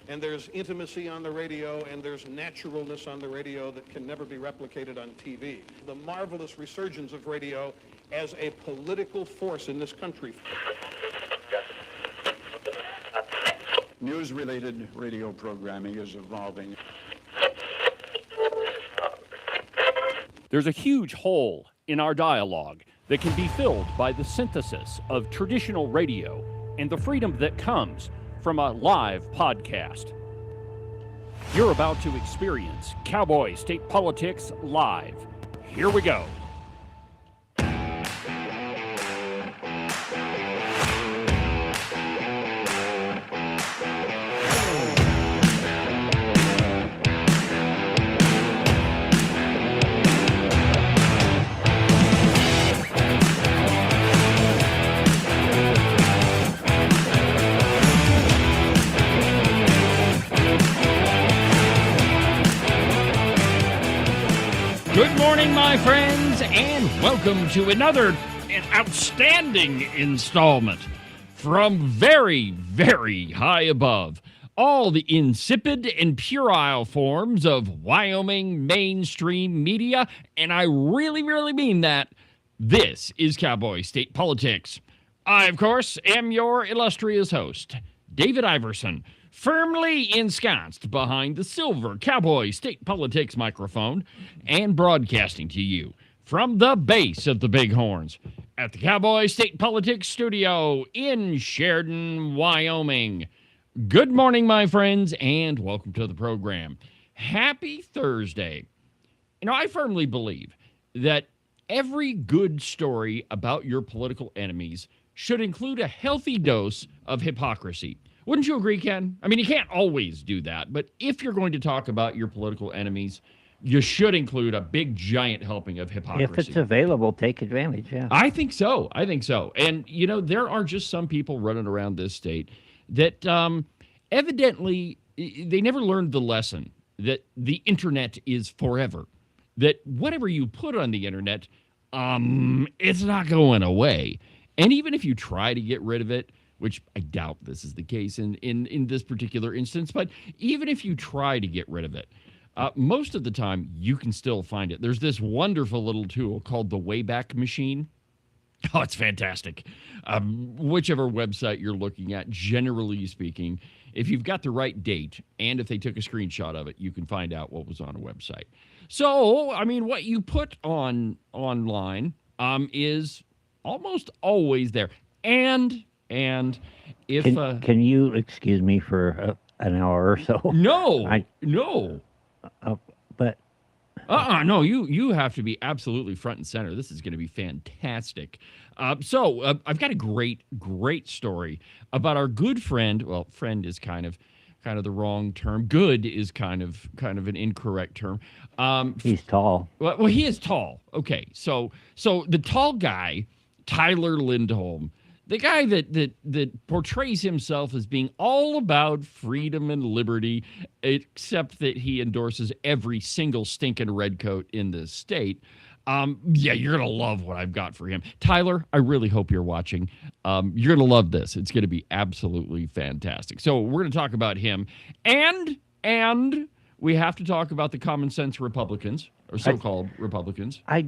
And there's intimacy on the radio, and there's naturalness on the radio that can never be replicated on TV. The marvelous resurgence of radio as a political force in this country. News-related radio programming is evolving. There's a huge hole in our dialogue that can be filled by the synthesis of traditional radio and the freedom that comes from a live podcast. You're about to experience Cowboy State Politics live. Here we go. Good morning, my friends, and welcome to another outstanding installment from very, very high above all the insipid and puerile forms of Wyoming mainstream media, and I really, really mean that. This is Cowboy State Politics. I, of course, am your illustrious host, David Iverson, firmly ensconced behind the silver Cowboy State Politics microphone and broadcasting to you from the base of the Bighorns at the Cowboy State Politics studio in Sheridan, Wyoming. Good morning, my friends, and welcome to the program. Happy Thursday. You know, I firmly believe that every good story about your political enemies should include a healthy dose of hypocrisy. Wouldn't you agree, Ken? I mean, you can't always do that, but if you're going to talk about your political enemies, you should include a big, giant helping of hypocrisy. If it's available, take advantage, yeah. I think so. And, you know, there are just some people running around this state that evidently they never learned the lesson that the internet is forever, that whatever you put on the internet, it's not going away. And even if you try to get rid of it, which I doubt this is the case in this particular instance, but even if you try to get rid of it, most of the time you can still find it. There's this wonderful little tool called the Wayback Machine. Oh, it's fantastic. Whichever website you're looking at, generally speaking, if you've got the right date and if they took a screenshot of it, you can find out what was on a website. So, I mean, what you put online is almost always there. And if can you excuse me for an hour or so? No. But no, you have to be absolutely front and center. This is going to be fantastic. So I've got a great story about our good friend. Well, friend is kind of the wrong term. Good is kind of an incorrect term. He's tall. Well, he is tall. Okay, so the tall guy, Tyler Lindholm, the guy that portrays himself as being all about freedom and liberty, except that he endorses every single stinking redcoat in this state. Yeah, you're going to love what I've got for him. Tyler, I really hope you're watching. You're going to love this. It's going to be absolutely fantastic. So we're going to talk about him. And we have to talk about the common sense Republicans, or so-called Republicans. I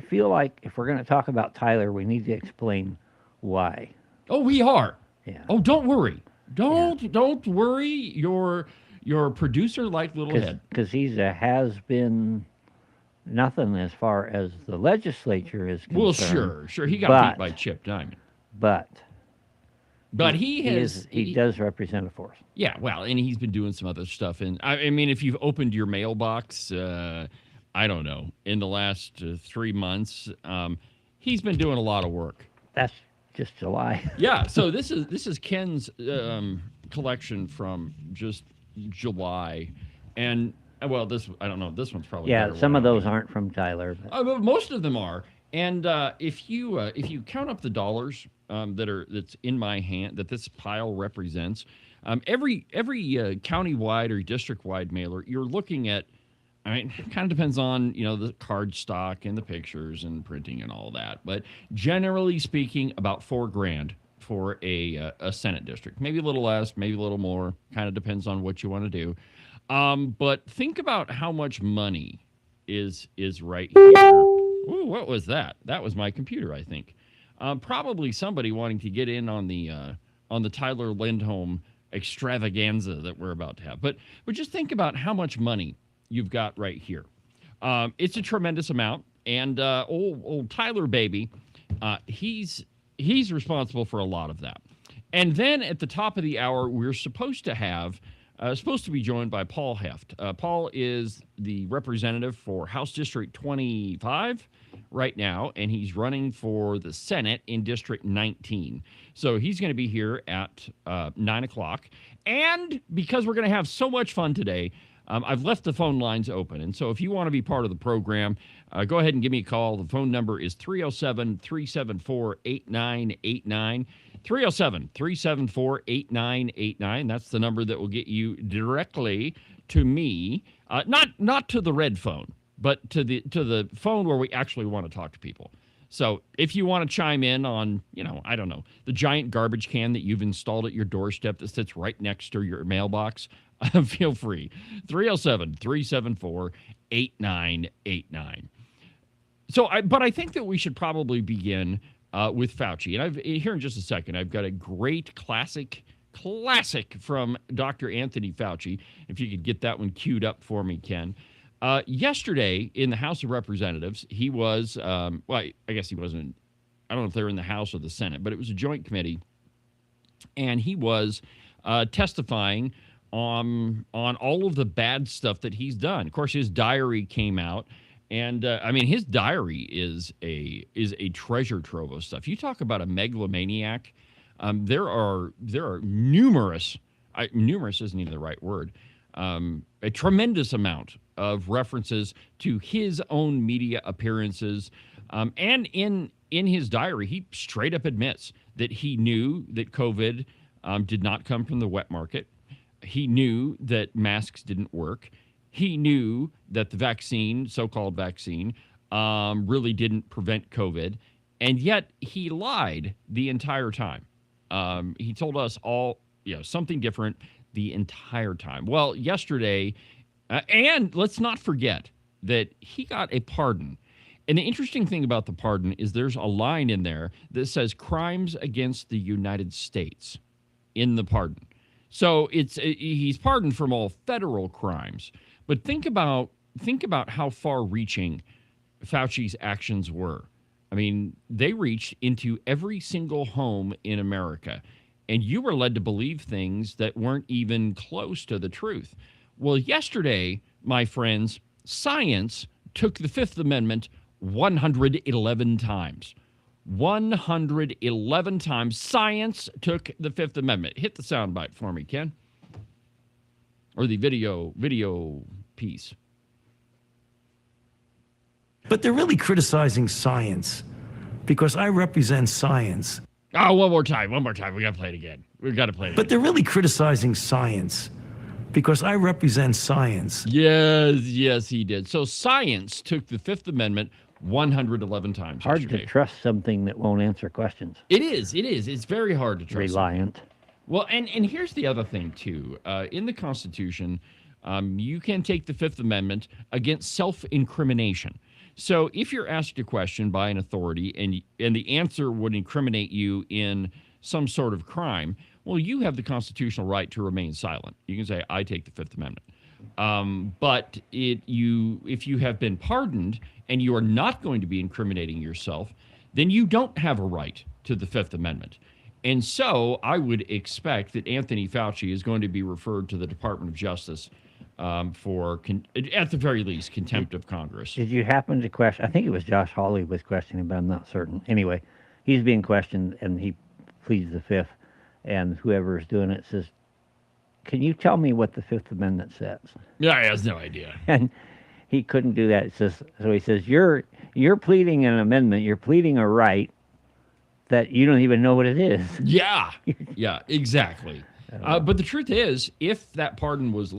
feel like if we're going to talk about Tyler, we need to explain why. Oh, we are. Yeah. Oh, don't worry. Don't worry. Your producer like little head. Because he's a has-been nothing as far as the legislature is concerned. Well, sure. He got beat by Chip Diamond. But he does represent a force. Yeah, well, and he's been doing some other stuff. And I mean, if you've opened your mailbox, I don't know, in the last 3 months, he's been doing a lot of work. That's just July. Yeah, so this is Ken's collection from just July, and well, I don't know. This one's probably better. Some of those aren't from Tyler, but most of them are. And if you count up the dollars that's in my hand that this pile represents, every county-wide or district-wide mailer, you're looking at. I mean, it kind of depends on, the card stock and the pictures and printing and all that. But generally speaking, about $4,000 for a Senate district. Maybe a little less, maybe a little more. Kind of depends on what you want to do. But think about how much money is right here. Ooh, what was that? That was my computer, I think. Probably somebody wanting to get in on the Tyler Lindholm extravaganza that we're about to have. But just think about how much money you've got right here. It's a tremendous amount. And old Tyler baby, he's responsible for a lot of that. And then at the top of the hour, we're supposed to be joined by Paul Hoeft. Paul is the representative for House District 25 right now, and he's running for the Senate in District 19. So he's going to be here at 9 o'clock. And because we're going to have so much fun today, I've left the phone lines open. And so if you want to be part of the program, go ahead and give me a call. The phone number is 307-374-8989. 307-374-8989. That's the number that will get you directly to me, not to the red phone, but to the phone where we actually want to talk to people. So if you want to chime in on, I don't know, the giant garbage can that you've installed at your doorstep that sits right next to your mailbox, feel free. 307-374-8989. But I think that we should probably begin with Fauci. And here in just a second, I've got a great classic from Dr. Anthony Fauci. If you could get that one queued up for me, Ken. Yesterday in the House of Representatives, he was, I guess he wasn't, I don't know if they were in the House or the Senate, but it was a joint committee. And he was testifying on all of the bad stuff that he's done. Of course, his diary came out. And his diary is a treasure trove of stuff. You talk about a megalomaniac. There are numerous isn't even the right word. A tremendous amount of references to his own media appearances. And in his diary, he straight up admits that he knew that COVID did not come from the wet market. He knew that masks didn't work. He knew that the vaccine, so-called vaccine, really didn't prevent COVID, and yet he lied the entire time. He told us all, something different the entire time. Well, yesterday, and let's not forget that he got a pardon. And the interesting thing about the pardon is there's a line in there that says crimes against the United States in the pardon. So he's pardoned from all federal crimes. But think about how far-reaching Fauci's actions were. I mean, they reached into every single home in America, and you were led to believe things that weren't even close to the truth. Well, yesterday, my friends, science took the Fifth Amendment 111 times. 111 times science took the Fifth Amendment. Hit the soundbite for me, Ken. Or the video piece. But they're really criticizing science because I represent science. Oh, one more time. We got to play it again. But they're really criticizing science because I represent science. Yes, he did. So science took the Fifth Amendment 111 times. Hard yesterday. to trust something that won't answer questions. It is. It's very hard to trust. Reliant. Well, and here's the other thing, too. In the Constitution, you can take the Fifth Amendment against self-incrimination. So if you're asked a question by an authority and the answer would incriminate you in some sort of crime, well, you have the constitutional right to remain silent. You can say, I take the Fifth Amendment. But if you have been pardoned and you are not going to be incriminating yourself, then you don't have a right to the Fifth Amendment. And so I would expect that Anthony Fauci is going to be referred to the Department of Justice for, at the very least, contempt of Congress. Did you happen to question? I think it was Josh Hawley was questioning, but I'm not certain. Anyway, he's being questioned, and he pleads the Fifth, and whoever is doing it says, can you tell me what the Fifth Amendment says? Yeah, he has no idea. And he couldn't do that. So he says, you're pleading an amendment, you're pleading a right that you don't even know what it is. Yeah, exactly. But the truth is, if that pardon was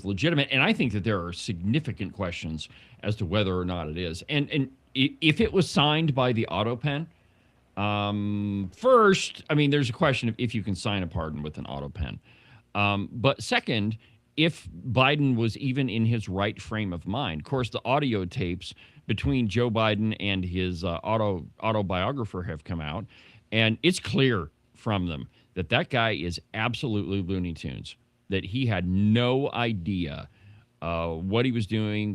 legitimate, and I think that there are significant questions as to whether or not it is, and if it was signed by the auto pen, First, I mean, there's a question of if you can sign a pardon with an auto pen. But second, if Biden was even in his right frame of mind. Of course, the audio tapes between Joe Biden and his autobiographer have come out, and it's clear from them that that guy is absolutely Looney Tunes, that he had no idea what he was doing,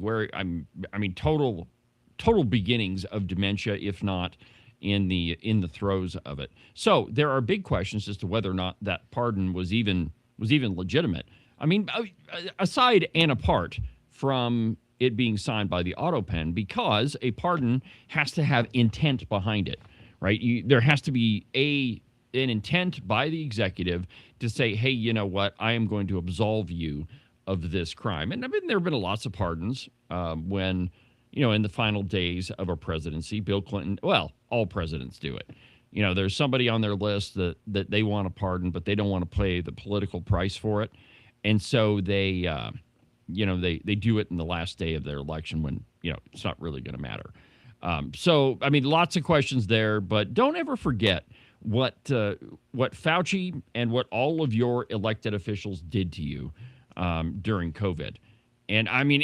total beginnings of dementia, if not in the throes of it. So there are big questions as to whether or not that pardon was even legitimate. I mean, aside and apart from it being signed by the auto pen, because a pardon has to have intent behind it, right? There has to be an intent by the executive to say, hey, you know what? I am going to absolve you of this crime. And I mean, there have been lots of pardons when, in the final days of a presidency. Bill Clinton, well, all presidents do it. There's somebody on their list that they want to pardon, but they don't want to pay the political price for it. And so they do it in the last day of their election when, it's not really going to matter. So, I mean, lots of questions there, but don't ever forget what Fauci and what all of your elected officials did to you during COVID. And I mean,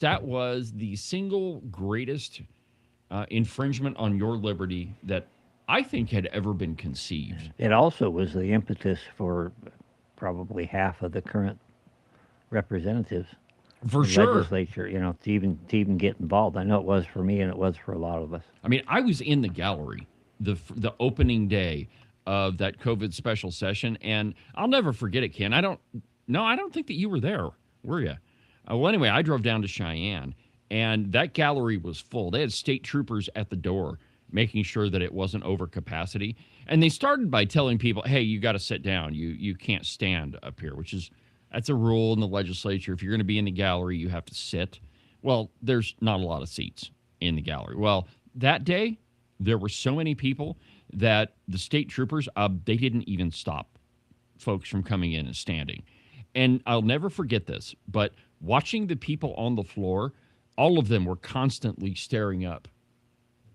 that was the single greatest infringement on your liberty that I think had ever been conceived. It also was the impetus for probably half of the current representatives. For the sure. Legislature, to even get involved. I know it was for me, and it was for a lot of us. I mean, I was in the gallery the opening day of that COVID special session, and I'll never forget it, Ken. I don't think that you were there, were you? Well, anyway, I drove down to Cheyenne, and that gallery was full. They had state troopers at the door making sure that it wasn't over capacity. And they started by telling people, hey, you got to sit down. You can't stand up here, that's a rule in the legislature. If you're going to be in the gallery, you have to sit. Well, there's not a lot of seats in the gallery. Well, that day, there were so many people that the state troopers, they didn't even stop folks from coming in and standing. And I'll never forget this, but watching the people on the floor, all of them were constantly staring up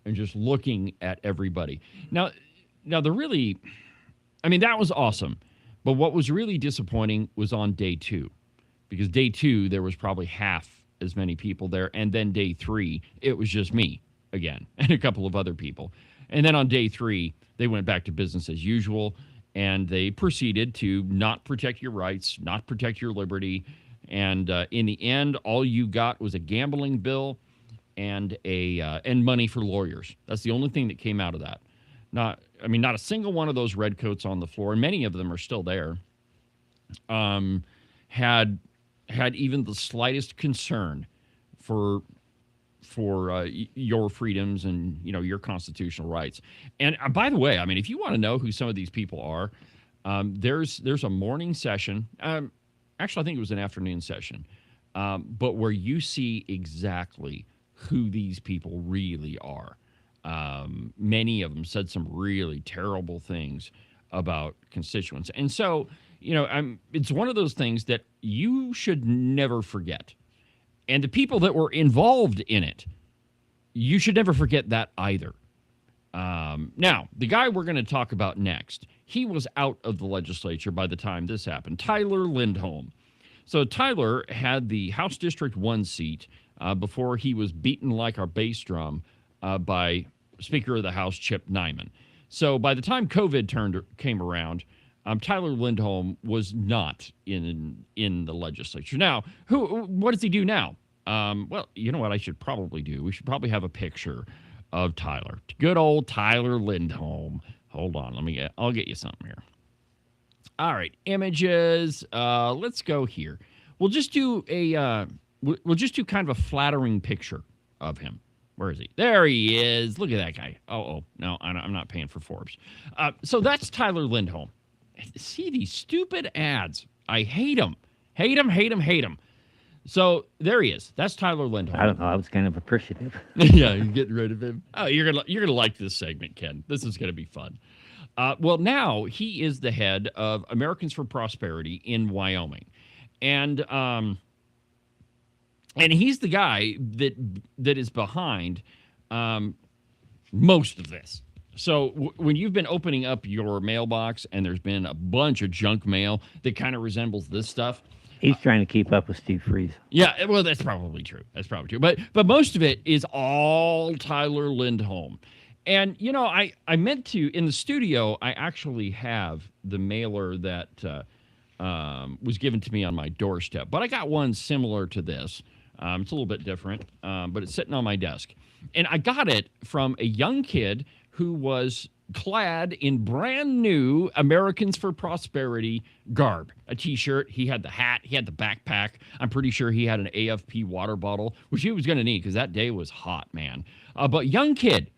and just looking at everybody. Now that was awesome. But what was really disappointing was on day 2, because day 2, there was probably half as many people there. And then day 3, it was just me again and a couple of other people. And then on day 3, they went back to business as usual, and they proceeded to not protect your rights, not protect your liberty. And in the end, all you got was a gambling bill and money for lawyers. That's the only thing that came out of that. Not a single one of those redcoats on the floor, and many of them are still there, had even the slightest concern for your freedoms and your constitutional rights. And by the way, I mean, if you want to know who some of these people are, there's a morning session. Actually, I think it was an afternoon session, but where you see exactly who these people really are. Many of them said some really terrible things about constituents. And so, it's one of those things that you should never forget. And the people that were involved in it, you should never forget that either. Now, the guy we're going to talk about next, he was out of the legislature by the time this happened, Tyler Lindholm. So Tyler had the House District 1 seat before he was beaten like a bass drum by Speaker of the House Chip Nyman. So by the time COVID came around, Tyler Lindholm was not in the legislature. Now, what does he do now? Well, you know what I should probably do? We should probably have a picture of Tyler. Good old Tyler Lindholm. Hold on, I'll get you something here. All right, images. Let's go here. We'll just do kind of a flattering picture of him. Where is he? There he is. Look at that guy. Oh, no, I'm not paying for Forbes. So that's Tyler Lindholm. See these stupid ads. I hate them. Hate them. So there he is. That's Tyler Lindholm. I don't know. I was kind of appreciative. Yeah, you're getting rid of him. Oh, you're gonna like this segment, Ken. This is gonna be fun. Well, now he is the head of Americans for Prosperity in Wyoming, and he's the guy that is behind most of this. So when you've been opening up your mailbox and there's been a bunch of junk mail that kind of resembles this stuff. He's trying to keep up with Steve Freeze. Yeah, well, that's probably true. But most of it is all Tyler Lindholm. And, you know, I meant to, in the studio, I actually have the mailer that was given to me on my doorstep. But I got one similar to this. It's a little bit different, but it's sitting on my desk. And I got it from a young kid who was clad in brand new Americans for Prosperity garb. A T-shirt, he had the hat, he had the backpack. I'm pretty sure he had an AFP water bottle, which he was going to need because that day was hot, man. But young kid,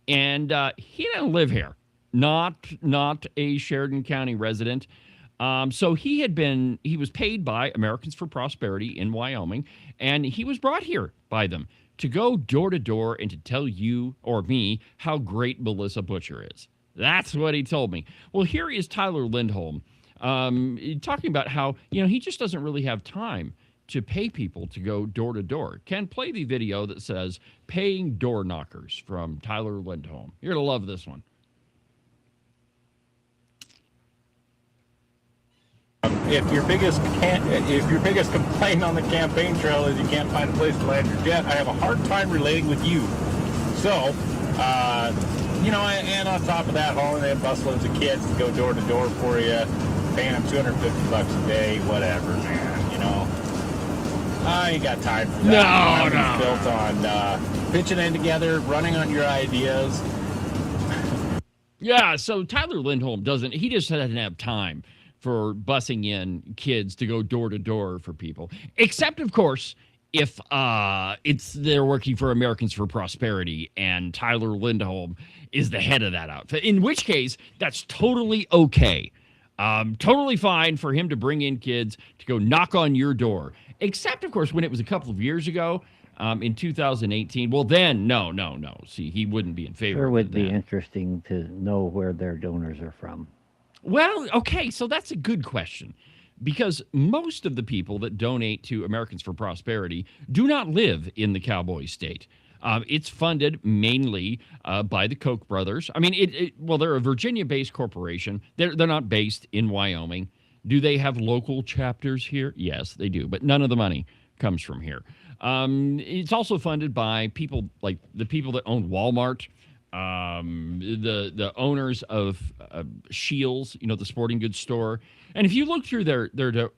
and he didn't live here. Not a Sheridan County resident. So he was paid by Americans for Prosperity in Wyoming, and he was brought here by them to go door to door and to tell you or me how great Melissa Butcher is. That's what he told me. Well, here is Tyler Lindholm talking about how, you know, he just doesn't really have time to pay people to go door to door. Ken, play the video that says paying door knockers from Tyler Lindholm. You're going to love this one. If your biggest complaint on the campaign trail is you can't find a place to land your jet, I have a hard time relating with you. So, you know, and on top of that, hauling in busloads of kids to go door to door for you, paying them $250 a day, whatever, man. You know, I ain't got time for that. No. Built on pitching in together, running on your ideas. Yeah, so Tyler Lindholm just doesn't have time for bussing in kids to go door to door for people. Except, of course, if they're working for Americans for Prosperity and Tyler Lindholm is the head of that outfit. In which case, that's totally okay. Totally fine for him to bring in kids to go knock on your door. Except, of course, when it was a couple of years ago, in 2018, well, then, no. See, he wouldn't be in favor Sure of would that. be interesting to know where their donors are from. Well, okay, so that's a good question because most of the people that donate to Americans for Prosperity do not live in the Cowboy state. It's funded mainly by the Koch brothers. I mean, they're a Virginia-based corporation. They're not based in Wyoming. Do they have local chapters here? Yes, they do, but none of the money comes from here. It's also funded by people like the people that own Walmart, the owners of Shields, you know, the sporting goods store. And if you look through their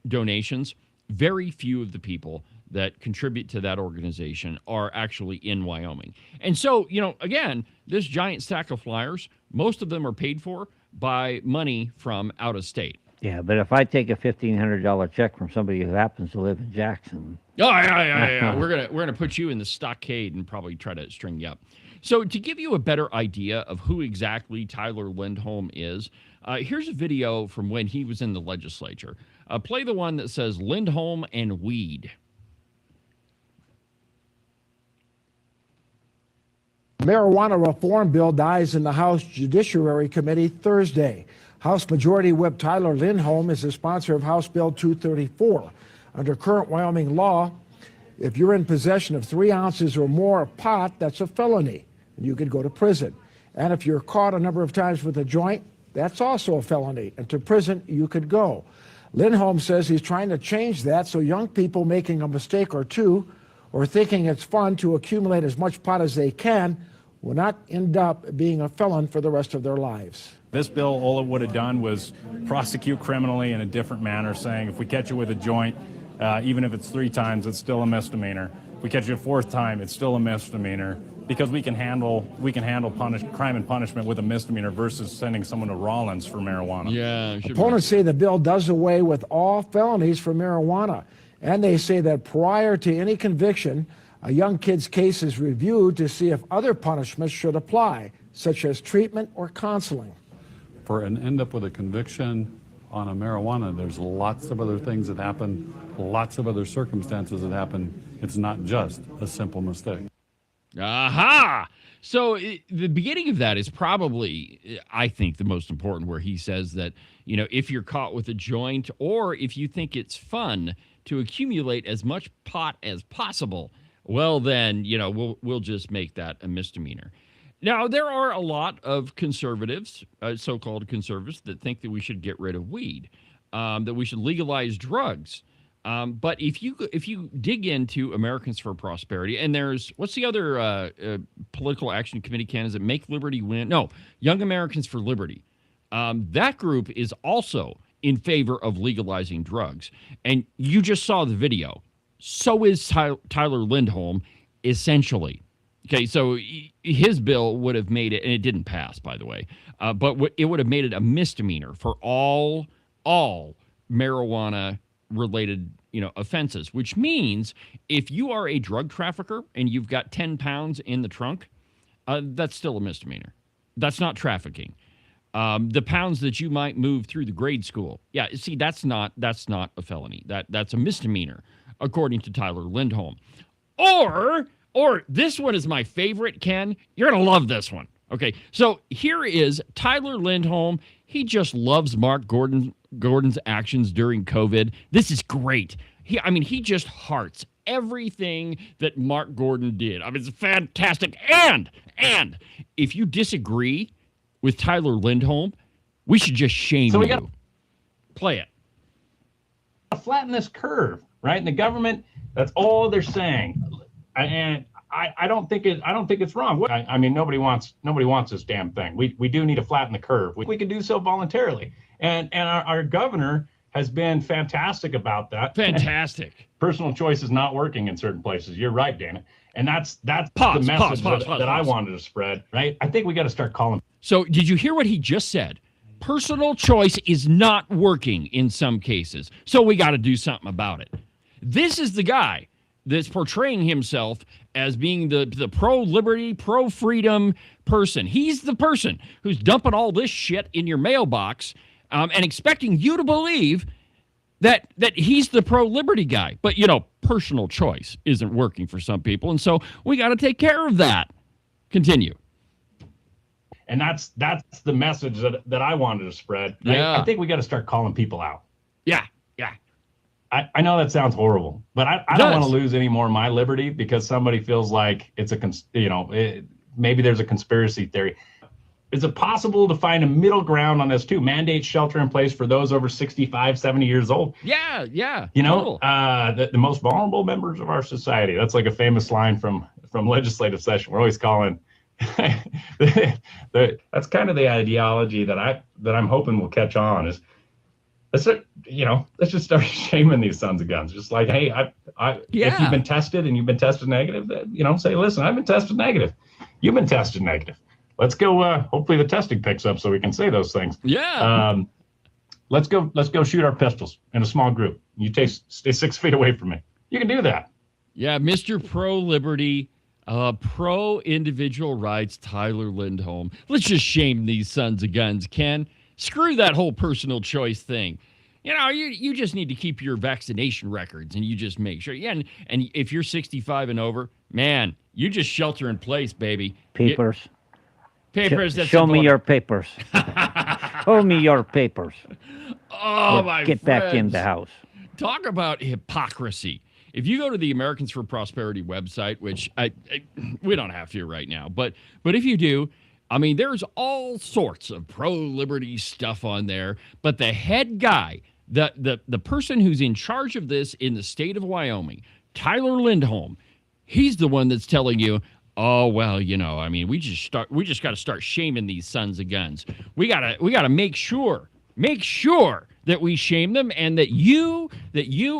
donations, very few of the people that contribute to that organization are actually in Wyoming. And so, you know, again, this giant stack of flyers, most of them are paid for by money from out of state. Yeah, but if I take a $1,500 check from somebody who happens to live in Jackson. Oh, yeah. We're gonna put you in the stockade and probably try to string you up. So to give you a better idea of who exactly Tyler Lindholm is, here's a video from when he was in the legislature. Play the one that says Lindholm and weed. Marijuana reform bill dies in the House Judiciary Committee Thursday. House Majority Whip Tyler Lindholm is the sponsor of House Bill 234. Under current Wyoming law, if you're in possession of 3 ounces or more of pot, that's a felony, and you could go to prison. And if you're caught a number of times with a joint, that's also a felony, and to prison you could go. Lindholm says he's trying to change that so young people making a mistake or two or thinking it's fun to accumulate as much pot as they can will not end up being a felon for the rest of their lives. This bill, all it would have done was prosecute criminally in a different manner, saying if we catch you with a joint, even if it's 3 times, it's still a misdemeanor. If we catch you a 4th time, it's still a misdemeanor, because we can handle crime and punishment with a misdemeanor versus sending someone to Rollins for marijuana. Yeah. Opponents say the bill does away with all felonies for marijuana, and they say that prior to any conviction, a young kid's case is reviewed to see if other punishments should apply, such as treatment or counseling. For an end up with a conviction on a marijuana, there's lots of other things that happen, lots of other circumstances that happen. It's not just a simple mistake. Aha! So the beginning of that is probably, I think, the most important, where he says that, you know, if you're caught with a joint or if you think it's fun to accumulate as much pot as possible, well, then, you know, we'll just make that a misdemeanor. Now, there are a lot of conservatives, so-called conservatives, that think that we should get rid of weed, that we should legalize drugs. But if you dig into Americans for Prosperity, and there's what's the other political action committee candidate? Make Liberty Win? No, Young Americans for Liberty. That group is also in favor of legalizing drugs, and you just saw the video. So is Tyler Lindholm, essentially. Okay, so his bill would have made it, and it didn't pass, by the way, but it would have made it a misdemeanor for all marijuana-related, offenses, which means if you are a drug trafficker and you've got 10 pounds in the trunk, that's still a misdemeanor. That's not trafficking. The pounds that you might move through the grade school, yeah, see, that's not a felony. That's a misdemeanor, according to Tyler Lindholm. Or this one is my favorite, Ken. You're going to love this one. Okay, so here is Tyler Lindholm. He just loves Mark Gordon's actions during COVID. This is great. He just hearts everything that Mark Gordon did. It's fantastic. And if you disagree with Tyler Lindholm, we should just shame you. Play it. Flatten this curve, right? And the government, that's all they're saying. And I don't think it's wrong. Nobody wants this damn thing. We do need to flatten the curve. We can do so voluntarily. And our governor has been fantastic about that. Fantastic. Personal choice is not working in certain places. You're right, Dana. And that's the message that I wanted to spread, right? I think we got to start calling. So did you hear what he just said? Personal choice is not working in some cases. So we got to do something about it. This is the guy that's portraying himself as being the pro-liberty, pro-freedom person. He's the person who's dumping all this shit in your mailbox and expecting you to believe that he's the pro-liberty guy. But, personal choice isn't working for some people, and so we got to take care of that. Continue. And that's the message that I wanted to spread. Right? Yeah. I think we got to start calling people out. Yeah. I know that sounds horrible, but I don't want to lose any more of my liberty because somebody feels like it's maybe there's a conspiracy theory. Is it possible to find a middle ground on this too? Mandate shelter in place for those over 65, 70 years old. Yeah. The most vulnerable members of our society. That's like a famous line from legislative session. We're always calling. That's kind of the ideology that I'm hoping will catch on is. Let's just start shaming these sons of guns. Just like, hey, if you've been tested and you've been tested negative, say, listen, I've been tested negative. You've been tested negative. Let's go. Hopefully the testing picks up so we can say those things. Yeah. Let's go shoot our pistols in a small group. You stay 6 feet away from me. You can do that. Yeah, Mr. Pro-Liberty, pro-individual rights, Tyler Lindholm. Let's just shame these sons of guns, Ken. Screw that whole personal choice thing. You just need to keep your vaccination records, and you just make sure. Yeah, and if you're 65 and over, man, you just shelter in place, baby. Papers. Papers. Show me your papers. Show me your papers. Oh, my Get back in the house. Talk about hypocrisy. If you go to the Americans for Prosperity website, which we don't have to right now, but if you do, there's all sorts of pro-liberty stuff on there, but the head guy, the person who's in charge of this in the state of Wyoming, Tyler Lindholm, he's the one that's telling you, oh, well, we just got to start shaming these sons of guns. We got to make sure that we shame them and that you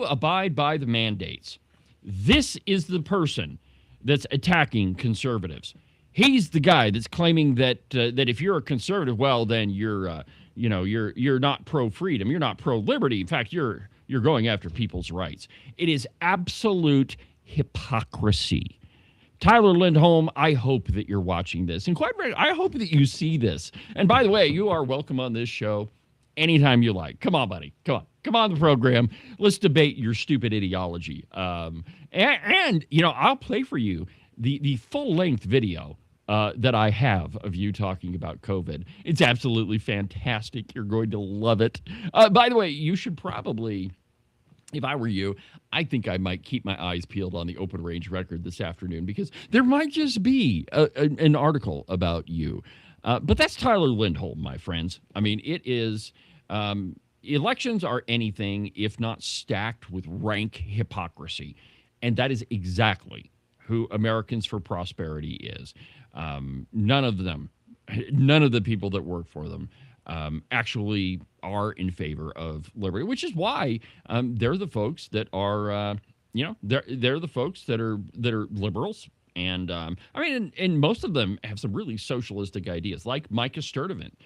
abide by the mandates. This is the person that's attacking conservatives. He's the guy that's claiming that if you're a conservative, well, then you're not pro-freedom, you're not pro-liberty. In fact, you're going after people's rights. It is absolute hypocrisy. Tyler Lindholm, I hope that you're watching this, and quite frankly, I hope that you see this. And by the way, you are welcome on this show anytime you like. Come on, buddy. Come on the program. Let's debate your stupid ideology. And I'll play for you the full-length video that I have of you talking about COVID. It's absolutely fantastic. You're going to love it. By the way, you should probably if I were you, I think I might keep my eyes peeled on the Open Range Record this afternoon, because there might just be an article about you. But that's Tyler Lindholm, my friends. I mean, it is, elections are anything if not stacked with rank hypocrisy. And that is exactly who Americans for Prosperity is. None of the people that work for them actually are in favor of liberty, which is why they're the folks that are, they're the folks that are liberals. And I mean, and most of them have some really socialistic ideas, like Micah Sturtevant.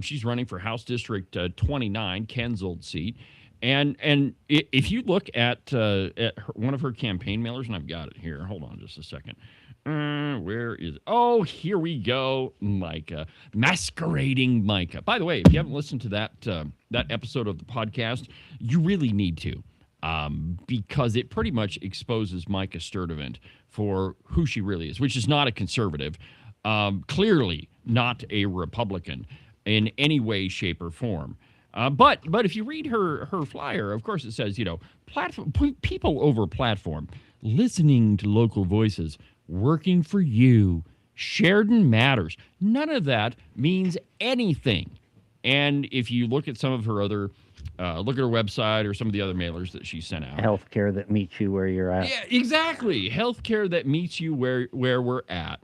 She's running for House District 29, Ken's old seat. And if you look at one of her campaign mailers, and I've got it here, hold on just a second. Where is it? Oh, here we go. Micah, masquerading Micah. By the way, if you haven't listened to that episode of the podcast, you really need to, because it pretty much exposes Micah Sturtevant for who she really is, which is not a conservative, clearly not a Republican in any way, shape, or form. But if you read her flyer, of course it says, platform, people over platform, listening to local voices, working for you, Sheridan matters. None of that means anything. And if you look at some of her other, look at her website or some of the other mailers that she sent out. Healthcare that meets you where you're at. Yeah, exactly. Healthcare that meets you where we're at.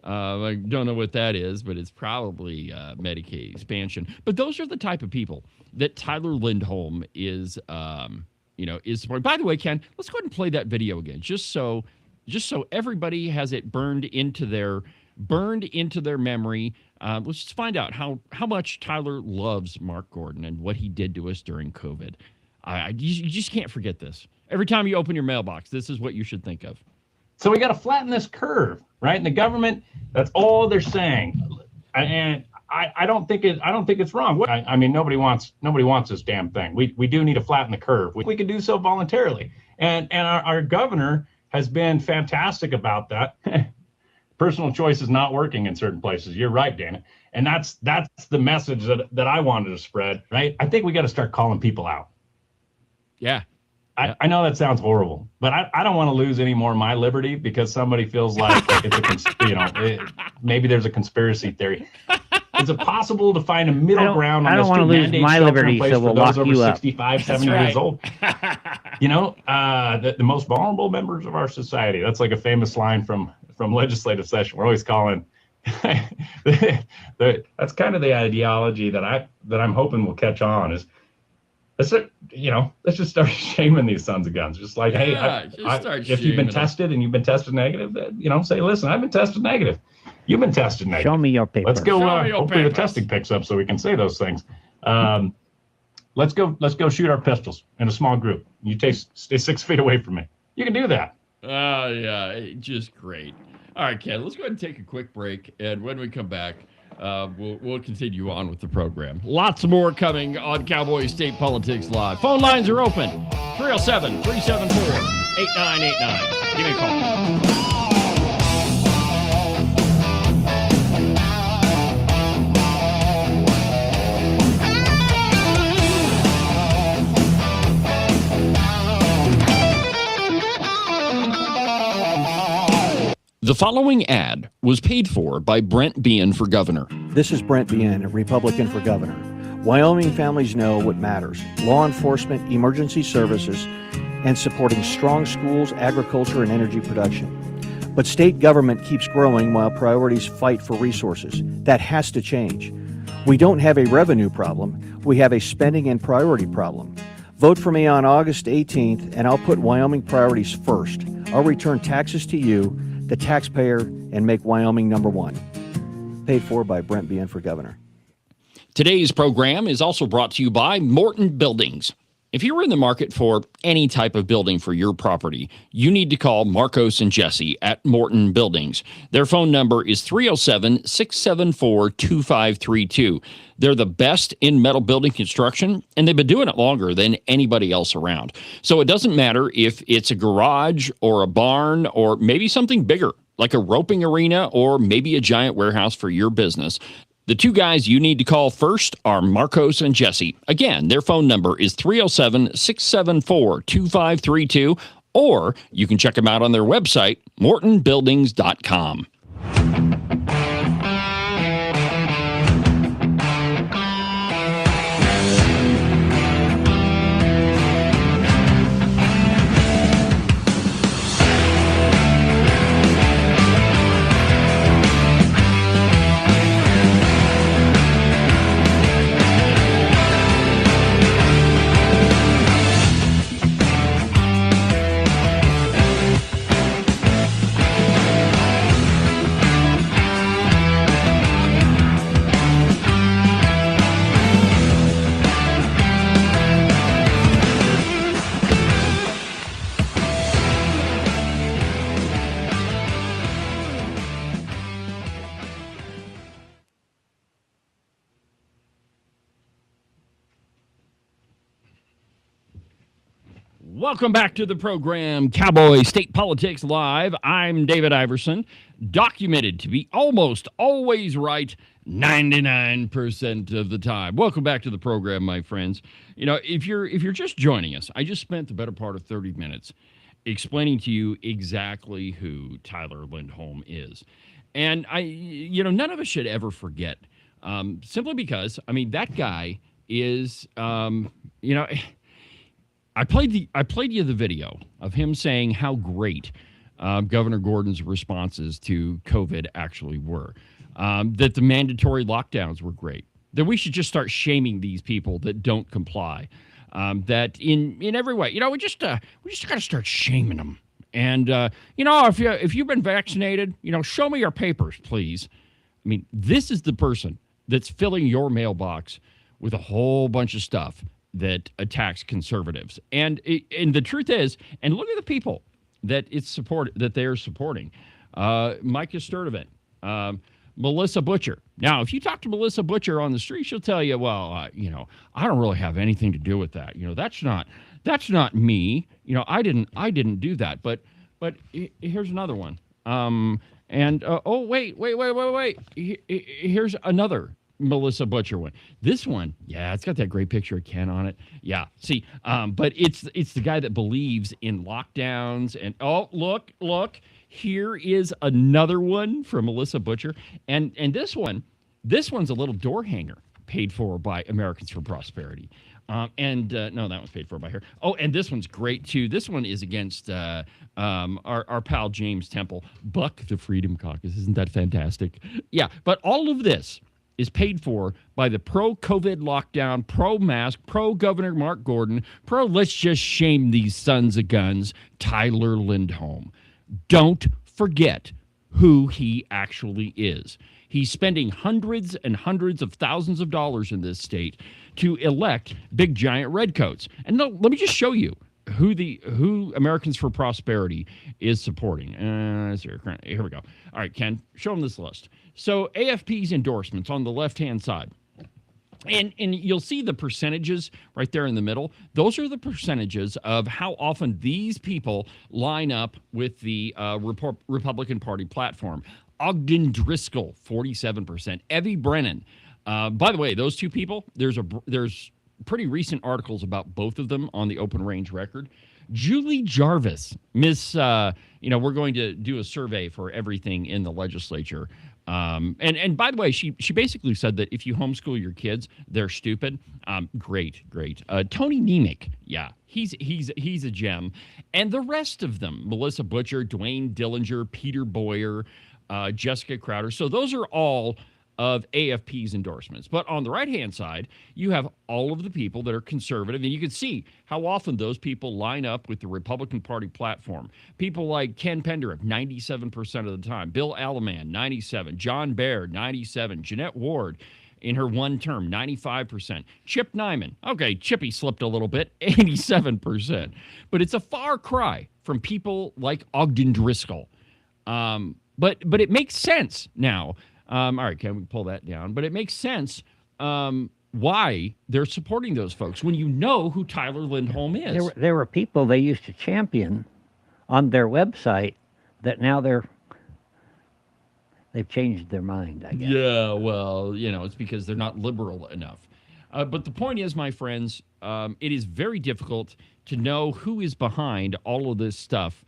I don't know what that is, but it's probably Medicaid expansion. But those are the type of people that Tyler Lindholm is supporting. By the way, Ken, let's go ahead and play that video again, just so everybody has it burned into their memory. Let's just find out how much Tyler loves Mark Gordon and what he did to us during COVID. You just can't forget this. Every time you open your mailbox, this is what you should think of. So we got to flatten this curve, right? And the government, that's all they're saying. And I don't think it's wrong. I mean, nobody wants this damn thing. We do need to flatten the curve. We can do so voluntarily. And our governor has been fantastic about that. Personal choice is not working in certain places. You're right, Dana. And that's the message that I wanted to spread, right? I think we got to start calling people out. Yeah. I know that sounds horrible, but I don't want to lose any more of my liberty because somebody feels like it's maybe there's a conspiracy theory. Is it possible to find a middle ground on I don't want to lose my liberty, so we'll lock you up. 65, 70 years old. The most vulnerable members of our society. That's like a famous line from legislative session. We're always calling. That's kind of the ideology that I'm hoping will catch on is. Let's just start shaming these sons of guns. Just like, hey, if you've been tested and you've been tested negative, say, listen, I've been tested negative. You've been tested negative. Show me your paper. Let's go. Hopefully the testing picks up so we can say those things. Let's go shoot our pistols in a small group. You stay 6 feet away from me. You can do that. Yeah, just great. All right, Ken, let's go ahead and take a quick break. And when we come back, we'll continue on with the program. Lots more coming on Cowboy State Politics Live. Phone lines are open. 307-374-8989. Give me a call. The following ad was paid for by Brent Bean for governor. This is Brent Bean, Republican for governor. Wyoming families know what matters: law enforcement, emergency services, and supporting strong schools, agriculture, and energy production. But state government keeps growing while priorities fight for resources. That has to change. We don't have a revenue problem. We have a spending and priority problem. Vote for me on August 18th, and I'll put Wyoming priorities first. I'll return taxes to you, the taxpayer, and make Wyoming number one. Paid for by Brent Bean for governor. Today's program is also brought to you by Morton Buildings. If you're in the market for any type of building for your property, you need to call Marcos and Jesse at Morton Buildings. Their phone number is 307-674-2532. They're the best in metal building construction, and they've been doing it longer than anybody else around. So it doesn't matter if it's a garage or a barn or maybe something bigger, like a roping arena or maybe a giant warehouse for your business. The two guys you need to call first are Marcos and Jesse. Again, their phone number is 307-674-2532, or you can check them out on their website, mortonbuildings.com. Welcome back to the program, Cowboy State Politics Live. I'm David Iverson, documented to be almost always right 99% of the time. Welcome back to the program, my friends. You know, if you're just joining us, I just spent the better part of 30 minutes explaining to you exactly who Tyler Lindholm is. And none of us should ever forget, simply because, that guy is, I played you the video of him saying how great Governor Gordon's responses to COVID actually were, that the mandatory lockdowns were great, that we should just start shaming these people that don't comply, that in every way, we just got to start shaming them. And if you've been vaccinated, show me your papers, please. This is the person that's filling your mailbox with a whole bunch of stuff that attacks conservatives. And the truth is, and look at the people that they're supporting. Micah Sturdivant, Melissa Butcher. Now, if you talk to Melissa Butcher on the street, she'll tell you, well, I don't really have anything to do with that. That's not me. I didn't do that. But here's another one. Wait. Here's another Melissa Butcher one. This one, yeah, it's got that great picture of Ken on it. Yeah, see, but it's the guy that believes in lockdowns. And look, here is another one from Melissa Butcher, and this one's a little door hanger paid for by Americans for Prosperity. No, that one's paid for by her. Oh, and this one's great too. This one is against our pal James Temple, Buck the Freedom Caucus. Isn't that fantastic? Yeah, but all of this is paid for by the pro-COVID lockdown, pro-mask, pro-Governor Mark Gordon, let's just shame these sons of guns, Tyler Lindholm. Don't forget who he actually is. He's spending hundreds and hundreds of thousands of dollars in this state to elect big giant redcoats. And no, let me just show you who Americans for Prosperity is supporting. Here we go. All right, Ken, show them this list. So AFP's endorsements on the left-hand side. And you'll see the percentages right there in the middle. Those are the percentages of how often these people line up with the Republican Party platform. Ogden Driscoll, 47%. Evie Brennan. By the way, those two people, there's pretty recent articles about both of them on the Open Range Record. Julie Jarvis, we're going to do a survey for everything in the legislature. And by the way, she basically said that if you homeschool your kids, they're stupid. Great. Tony Nemick, yeah, he's a gem. And the rest of them, Melissa Butcher, Dwayne Dillinger, Peter Boyer, Jessica Crowder. So those are all of AFP's endorsements. But on the right-hand side, you have all of the people that are conservative, and you can see how often those people line up with the Republican Party platform. People like Ken Penderiff, 97% of the time. Bill Alaman, 97%. John Baird, 97%. Jeanette Ward, in her one term, 95%. Chip Nyman, okay, Chippy slipped a little bit, 87%. But it's a far cry from people like Ogden Driscoll. But it makes sense now. All right, can we pull that down? But it makes sense why they're supporting those folks when you know who Tyler Lindholm is. There were people they used to champion on their website that now they're They've changed their mind, I guess. Yeah, well, it's because they're not liberal enough. But the point is, my friends, it is very difficult to know who is behind all of this stuff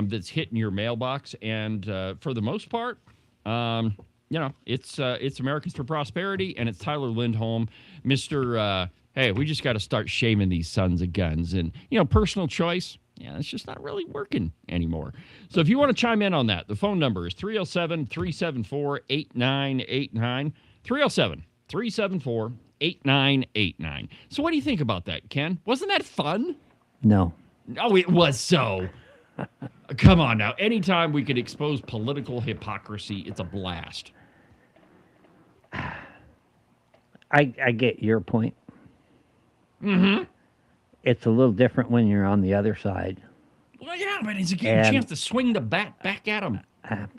that's hitting your mailbox. And for the most part, it's Americans for Prosperity, and it's Tyler Lindholm, Mr. Hey, we just got to start shaming these sons of guns. And, personal choice, it's just not really working anymore. So if you want to chime in on that, the phone number is 307-374-8989, 307-374-8989. So what do you think about that, Ken? Wasn't that fun? No. Oh, it was so. Come on now. Anytime we could expose political hypocrisy, it's a blast. I get your point. Mm-hmm. It's a little different when you're on the other side. Well, yeah, but it's a chance to swing the bat back at them.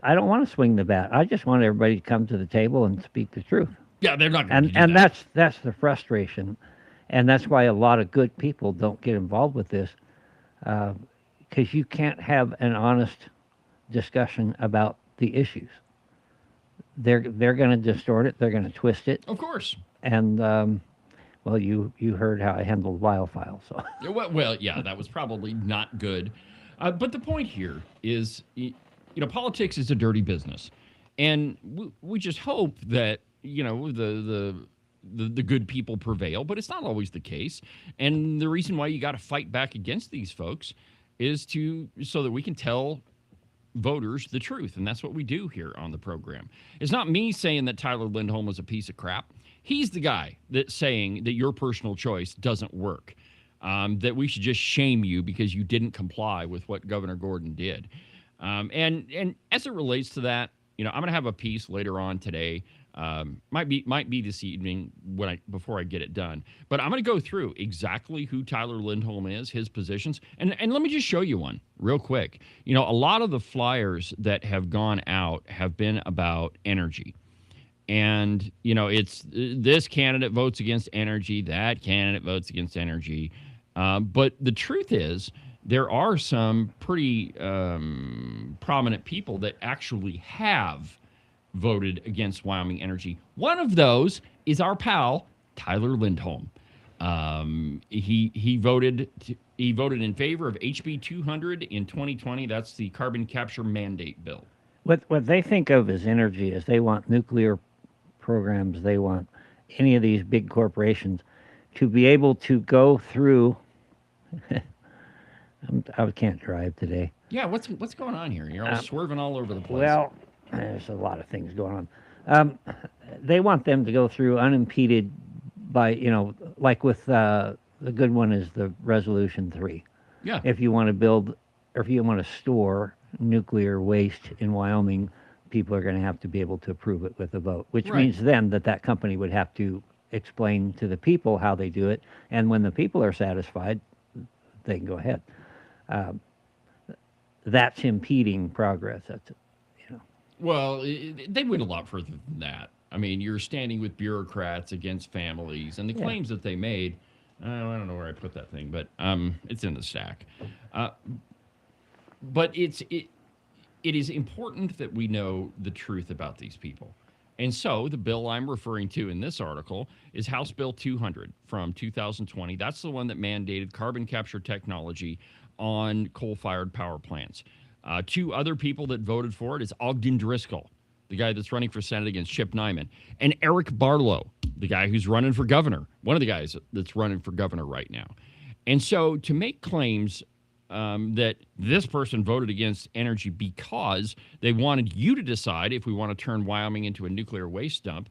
I don't want to swing the bat. I just want everybody to come to the table and speak the truth. Yeah, they're not going to do and that. that's the frustration, and that's why a lot of good people don't get involved with this, because you can't have an honest discussion about the issues. They're going to distort it. They're going to twist it. Of course. And well, you heard how I handled Wildfile, so. Well, yeah, that was probably not good. But the point here is, politics is a dirty business, and we just hope that the good people prevail, but it's not always the case. And the reason why you got to fight back against these folks is so that we can tell voters the truth, and that's what we do here on the program. It's not me saying that Tyler Lindholm was a piece of crap. He's the guy that's saying that your personal choice doesn't work, that we should just shame you because you didn't comply with what Governor Gordon did. And as it relates to that, I'm going to have a piece later on today. Might be this evening before I get it done. But I'm going to go through exactly who Tyler Lindholm is, his positions, and let me just show you one real quick. A lot of the flyers that have gone out have been about energy. And, it's this candidate votes against energy, that candidate votes against energy. But the truth is, there are some pretty prominent people that actually have voted against Wyoming Energy. One of those is our pal, Tyler Lindholm. He voted in favor of HB 200 in 2020. That's the carbon capture mandate bill. What they think of as energy is they want nuclear programs. They want any of these big corporations to be able to go through. I can't drive today. Yeah, what's going on here? You're all swerving all over the place. Well, there's a lot of things going on. They want them to go through unimpeded by, like with the good one is the Resolution 3. Yeah. If you want to build, or if you want to store nuclear waste in Wyoming, people are going to have to be able to approve it with a vote, which means then that company would have to explain to the people how they do it. And when the people are satisfied, they can go ahead. That's impeding progress. That's Well, they went a lot further than that. I mean, you're standing with bureaucrats against families, and the claims that they made. I don't know where I put that thing, but it's in the stack. But it is important that we know the truth about these people. And so the bill I'm referring to in this article is House Bill 200 from 2020. That's the one that mandated carbon capture technology on coal-fired power plants. Two other people that voted for it is Ogden Driscoll, the guy that's running for Senate against Chip Nyman, and Eric Barlow, the guy who's running for governor, one of the guys that's running for governor right now. And so to make claims that this person voted against energy because they wanted you to decide if we want to turn Wyoming into a nuclear waste dump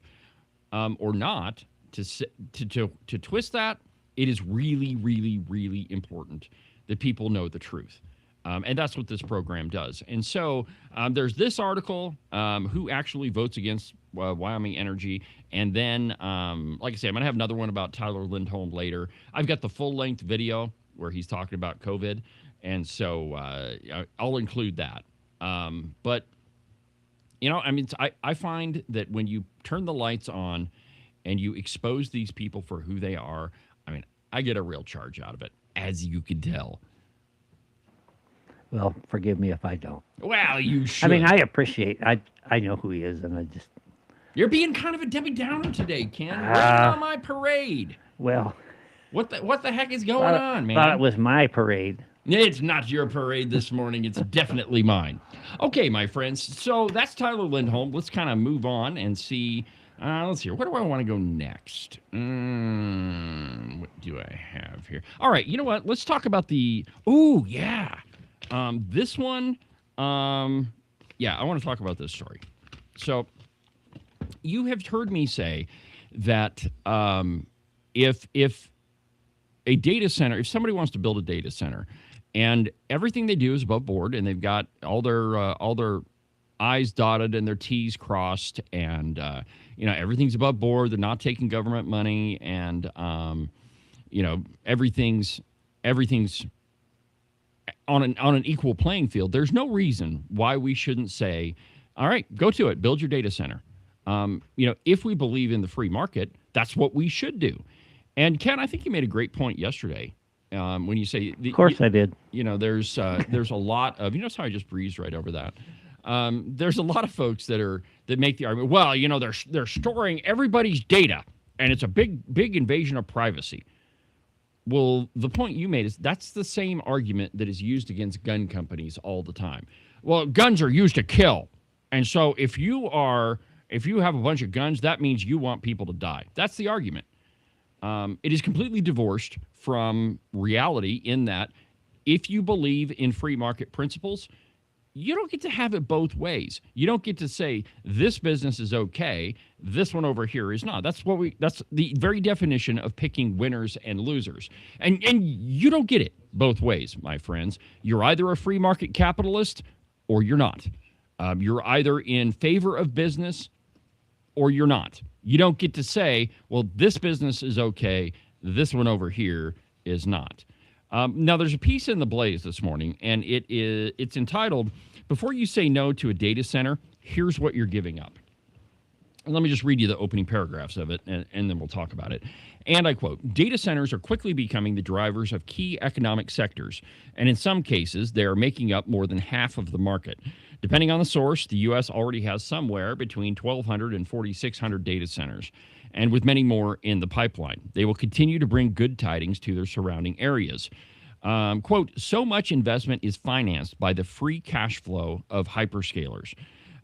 or not, to twist that, it is really, really, really important that people know the truth. And that's what this program does. And so there's this article, who actually votes against Wyoming Energy. And then, like I say, I'm going to have another one about Tyler Lindholm later. I've got the full-length video where he's talking about COVID. And so I'll include that. But, I find that when you turn the lights on and you expose these people for who they are, I get a real charge out of it, as you can tell. Well, forgive me if I don't. Well, you should. I mean, I appreciate. I know who he is, and I just. You're being kind of a Debbie Downer today, Ken. Rain on my parade. Well. What the heck is going on, man? Thought it was my parade. It's not your parade this morning. It's definitely mine. Okay, my friends. So that's Tyler Lindholm. Let's kind of move on and see. Let's see. Where do I want to go next? What do I have here? All right. You know what? Let's talk about the. Oh, yeah. This one. Yeah, I want to talk about this story. So you have heard me say that if a data center, if somebody wants to build a data center and everything they do is above board and they've got all their I's dotted and their T's crossed and, everything's above board, they're not taking government money and, everything's on an equal playing field, there's no reason why we shouldn't say, all right, go to it, build your data center. If we believe in the free market, that's what we should do. And Ken, I think you made a great point yesterday when you say. Of course, I did. There's a lot of. Notice how I just breezed right over that. There's a lot of folks that make the argument. Well, they're storing everybody's data, and it's a big invasion of privacy. Well, the point you made is that's the same argument that is used against gun companies all the time. Well, guns are used to kill, and so if you have a bunch of guns, that means you want people to die. That's the argument. It is completely divorced from reality in that if you believe in free market principles, you don't get to have it both ways. You don't get to say this business is okay, this one over here is not. That's the very definition of picking winners and losers. And you don't get it both ways, my friends. You're either a free market capitalist or you're not. You're either in favor of business or you're not. You don't get to say, well, this business is okay, this one over here is not. Now, there's a piece in the Blaze this morning, and it's entitled, Before You Say No to a Data Center, Here's What You're Giving Up. And let me just read you the opening paragraphs of it, and then we'll talk about it. And I quote, data centers are quickly becoming the drivers of key economic sectors, and in some cases, they are making up more than half of the market. Depending on the source, the U.S. already has somewhere between 1,200 and 4,600 data centers, and with many more in the pipeline. They will continue to bring good tidings to their surrounding areas. Quote, so much investment is financed by the free cash flow of hyperscalers.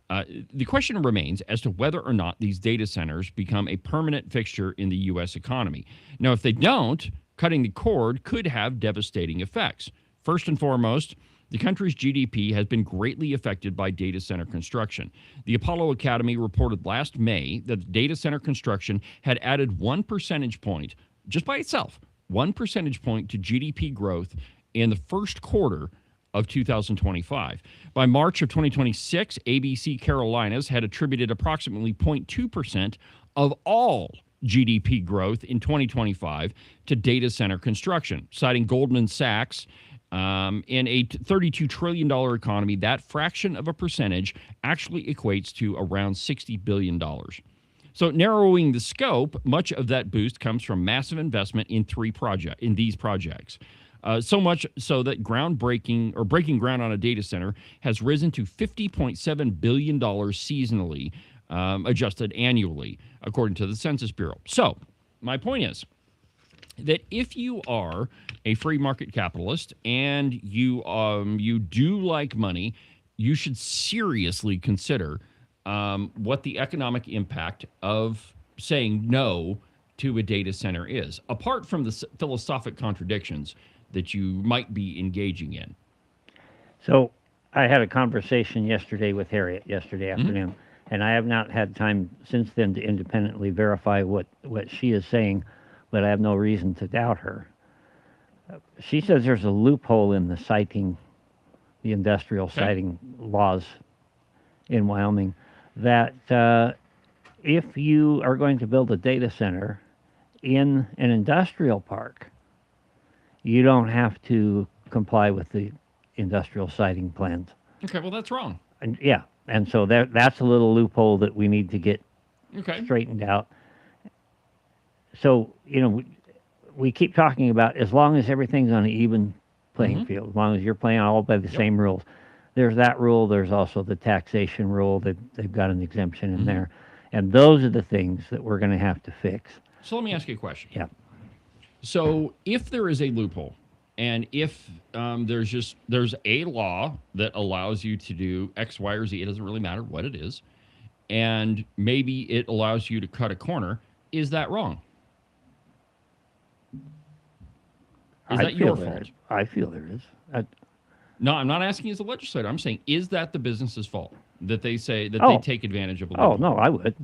The question remains as to whether or not these data centers become a permanent fixture in the U.S. economy. Now, if they don't, cutting the cord could have devastating effects. First and foremost, the country's GDP has been greatly affected by data center construction. The Apollo Academy reported last May that data center construction had added 1 percentage point, just by itself, 1 percentage point to GDP growth in the first quarter of 2025. By March of 2026, ABC Carolinas had attributed approximately 0.2% of all GDP growth in 2025 to data center construction, citing Goldman Sachs. In a $32 trillion economy, that fraction of a percentage actually equates to around $60 billion. So narrowing the scope, much of that boost comes from massive investment in these projects. So much so that breaking ground on a data center has risen to $50.7 billion seasonally, adjusted annually, according to the Census Bureau. So my point is that if you are a free market capitalist and you do like money, you should seriously consider what the economic impact of saying no to a data center is, apart from the philosophic contradictions that you might be engaging in. So I had a conversation yesterday with Harriet afternoon, and I have not had time since then to independently verify what she is saying, but I have no reason to doubt her. She says there's a loophole in the industrial siting laws in Wyoming, that if you are going to build a data center in an industrial park, you don't have to comply with the industrial siting plans. Okay, well, that's wrong. And so that's a little loophole that we need to get straightened out. So, we keep talking about as long as everything's on an even playing field. As long as you're playing all by the same rules. There's that rule. There's also the taxation rule. They've got an exemption in there. And those are the things that we're going to have to fix. So let me ask you a question. Yeah. So if there is a loophole, and if there's a law that allows you to do X, Y, or Z, it doesn't really matter what it is, and maybe it allows you to cut a corner, is that wrong? Is that your fault? I feel there is. No, I'm not asking you as a legislator. I'm saying, is that the business's fault that they say that they take advantage of a loophole? Oh, no, I would.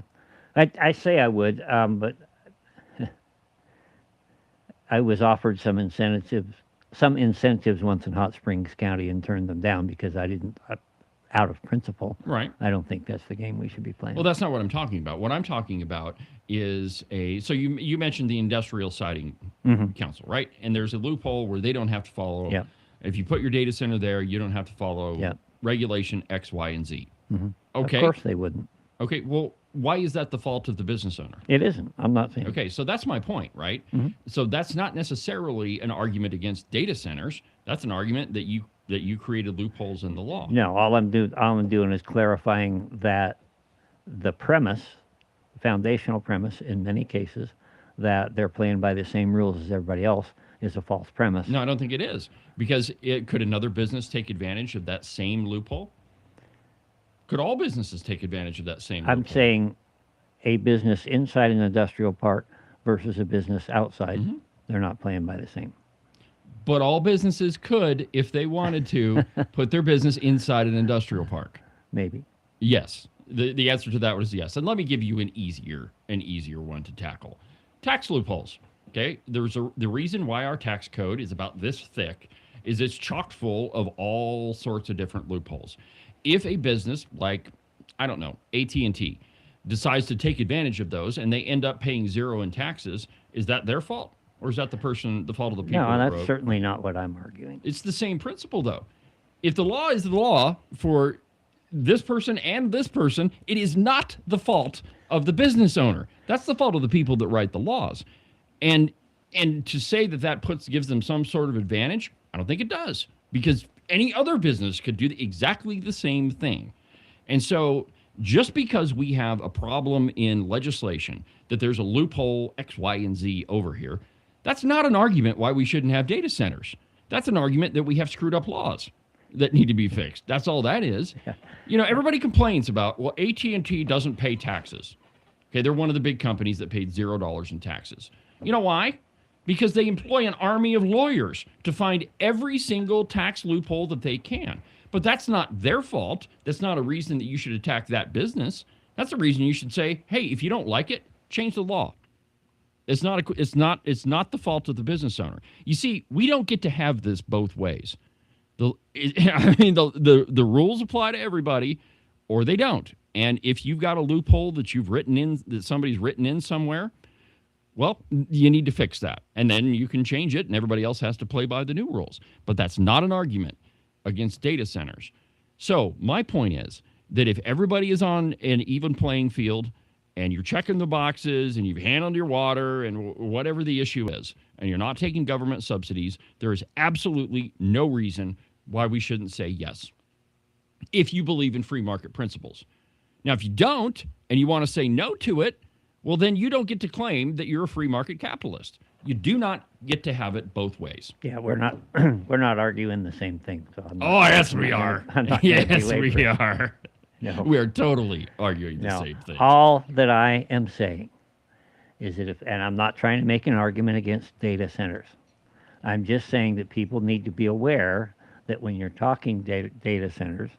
I say I would, but I was offered some incentives once in Hot Springs County and turned them down because I didn't, out of principle. Right. I don't think that's the game we should be playing. Well, that's not what I'm talking about. What I'm talking about is so you mentioned the Industrial Siting Council, right? And there's a loophole where they don't have to follow. Yep. If you put your data center there, you don't have to follow regulation X, Y, and Z. Okay. Of course they wouldn't. Okay. Well, why is that the fault of the business owner? It isn't. I'm not saying. Okay, so that's my point, right? So that's not necessarily an argument against data centers. That's an argument that you created loopholes in the law. No, all I'm doing is clarifying that the premise, foundational premise in many cases, that they're playing by the same rules as everybody else is a false premise. No, I don't think it is. Because could another business take advantage of that same loophole? Could all businesses take advantage of that same loophole? I'm saying a business inside an industrial park versus a business outside, they're not playing by the same. But all businesses could, if they wanted to, put their business inside an industrial park. Maybe. Yes. The answer to that was yes. And let me give you an easier one to tackle. Tax loopholes. Okay? The reason why our tax code is about this thick is it's chock full of all sorts of different loopholes. If a business like, I don't know, AT&T decides to take advantage of those and they end up paying zero in taxes, is that their fault? Or is that the fault of the people? No, that's certainly not what I'm arguing. It's the same principle, though. If the law is the law for this person and this person, it is not the fault of the business owner. That's the fault of the people that write the laws. And to say that gives them some sort of advantage, I don't think it does. Because any other business could do exactly the same thing. And so just because we have a problem in legislation, that there's a loophole X, Y, and Z over here, that's not an argument why we shouldn't have data centers. That's an argument that we have screwed up laws that need to be fixed. That's all that is. Yeah. You know, everybody complains about, well, AT&T doesn't pay taxes. Okay, they're one of the big companies that paid $0 in taxes. You know why? Because they employ an army of lawyers to find every single tax loophole that they can. But that's not their fault. That's not a reason that you should attack that business. That's a reason you should say, hey, if you don't like it, change the law. It's not the fault of the business owner. You see, we don't get to have this both ways. The rules apply to everybody, or they don't. And if you've got a loophole that somebody's written in somewhere, well, you need to fix that. And then you can change it, and everybody else has to play by the new rules. But that's not an argument against data centers. So my point is that if everybody is on an even playing field, and you're checking the boxes, and you've handled your water, and whatever the issue is, and you're not taking government subsidies, there is absolutely no reason why we shouldn't say yes, if you believe in free market principles. Now, if you don't, and you want to say no to it, well, then you don't get to claim that you're a free market capitalist. You do not get to have it both ways. Yeah, we're not arguing the same thing. So yes, we are. Yes, we are. No. We are totally arguing the same thing. All that I am saying is that and I'm not trying to make an argument against data centers. I'm just saying that people need to be aware that when you're talking data centers,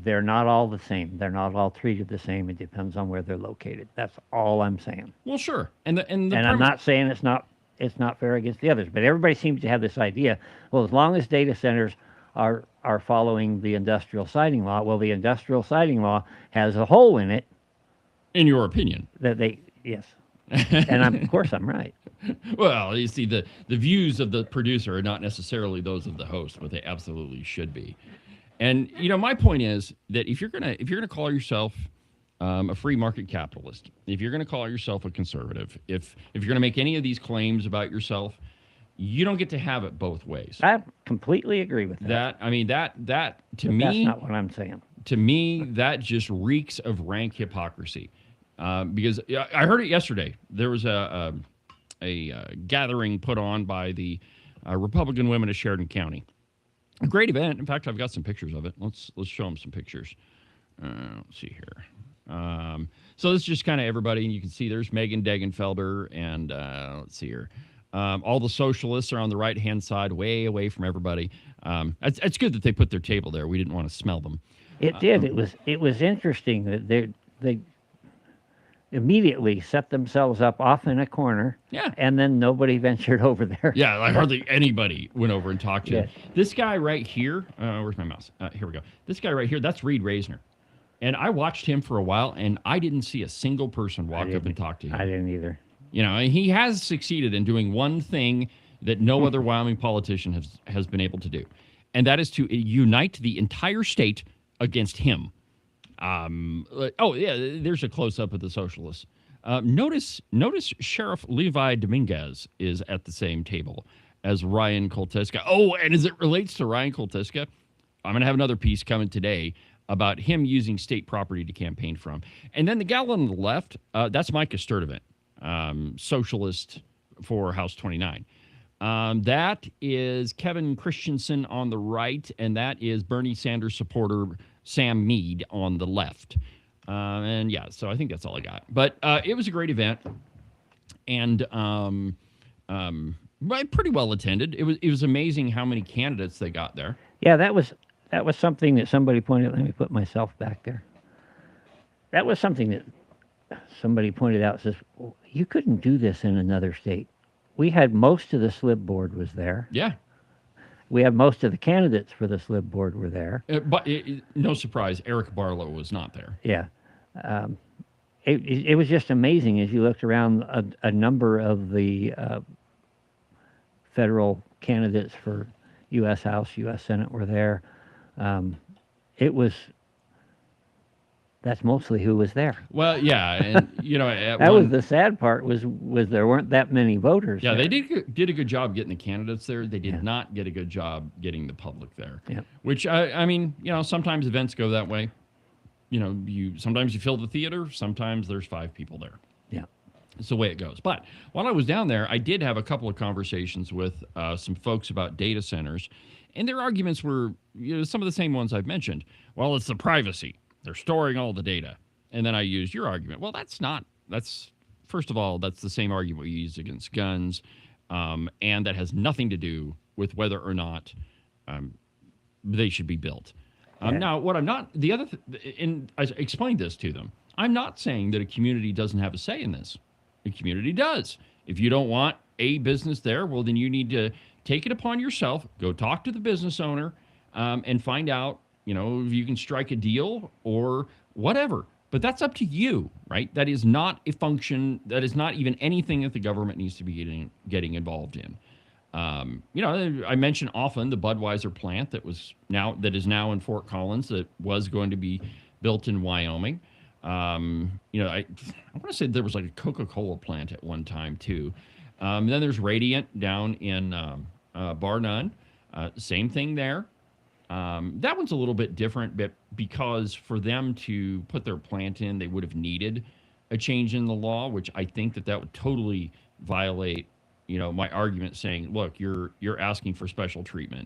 they're not all the same. They're not all treated the same. It depends on where they're located. That's all I'm saying. Well, sure. And I'm not saying it's not fair against the others, but everybody seems to have this idea. Well, as long as data centers are following the industrial siting law, well, the industrial siting law has a hole in it. In your opinion. Yes. And of course I'm right. Well, you see, the views of the producer are not necessarily those of the host, but they absolutely should be. And my point is that if you're gonna call yourself a free market capitalist, if you're gonna call yourself a conservative, if you're gonna make any of these claims about yourself, You don't get to have it both ways. I completely agree with that. That to But me, that's not what I'm saying. to me, that just reeks of rank hypocrisy. Because I heard it yesterday. There was a gathering put on by the Republican women of Sheridan County. A great event. In fact, I've got some pictures of it. Let's show them some pictures. Let's see here. So this is just kind of everybody, and you can see there's Megan Degenfelder, and let's see here. All the socialists are on the right-hand side, way away from everybody. It's good that they put their table there. We didn't want to smell them. It did. It was interesting that they immediately set themselves up off in a corner. Yeah. And then nobody ventured over there. Yeah, like hardly anybody went over and talked to him. Yes. This guy right here, where's my mouse? Here we go. This guy right here, that's Reed Reisner. And I watched him for a while, and I didn't see a single person walk up and talk to him. I didn't either. You know, and he has succeeded in doing one thing that no other Wyoming politician has been able to do, and that is to unite the entire state against him. Oh, yeah, there's a close-up of the socialists. Notice Sheriff Levi Dominguez is at the same table as Ryan Kolteska. Oh, and as it relates to Ryan Kolteska, I'm going to have another piece coming today about him using state property to campaign from. And then the gal on the left, that's Micah Sturdivant, socialist for House 29. That is Kevin Christensen on the right, and that is Bernie Sanders supporter Sam Mead on the left. And yeah, so I think that's all I got. But it was a great event, and pretty well attended. It was amazing how many candidates they got there. Yeah, that was something that somebody pointed out. Let me put myself back there. That was something that somebody pointed out. Says, well, you couldn't do this in another state. We had most of the SLIB board was there. Yeah. We had most of the candidates for the SLIB board were there. But no surprise, Eric Barlow was not there. Yeah. It was just amazing as you looked around. A number of the federal candidates for U.S. House, U.S. Senate were there. That's mostly who was there. Well, yeah, and you know, that was the sad part was there weren't that many voters. Yeah, there. they did a good job getting the candidates there. They did not get a good job getting the public there. Yeah. Which I mean, you know, sometimes events go that way. You know, sometimes you fill the theater, sometimes there's 5 people there. Yeah. It's the way it goes. But while I was down there, I did have a couple of conversations with some folks about data centers, and their arguments were, you know, some of the same ones I've mentioned. Well, it's the privacy. They're storing all the data. And then I used your argument. Well, first of all, that's the same argument we use against guns, and that has nothing to do with whether or not they should be built. Now, what I'm not, and I explained this to them, I'm not saying that a community doesn't have a say in this. The community does. If you don't want a business there, well, then you need to take it upon yourself, go talk to the business owner, and find out, you know, if you can strike a deal or whatever. But that's up to you, right? That is not a function, that is not even anything that the government needs to be getting involved in. You know, I mention often the Budweiser plant that is now in Fort Collins that was going to be built in Wyoming. You know, I want to say there was like a Coca-Cola plant at one time too. Then there's Radiant down in Bar None. Same thing there. That one's a little bit different, but because for them to put their plant in, they would have needed a change in the law, which I think that would totally violate, you know, my argument saying, look, you're asking for special treatment.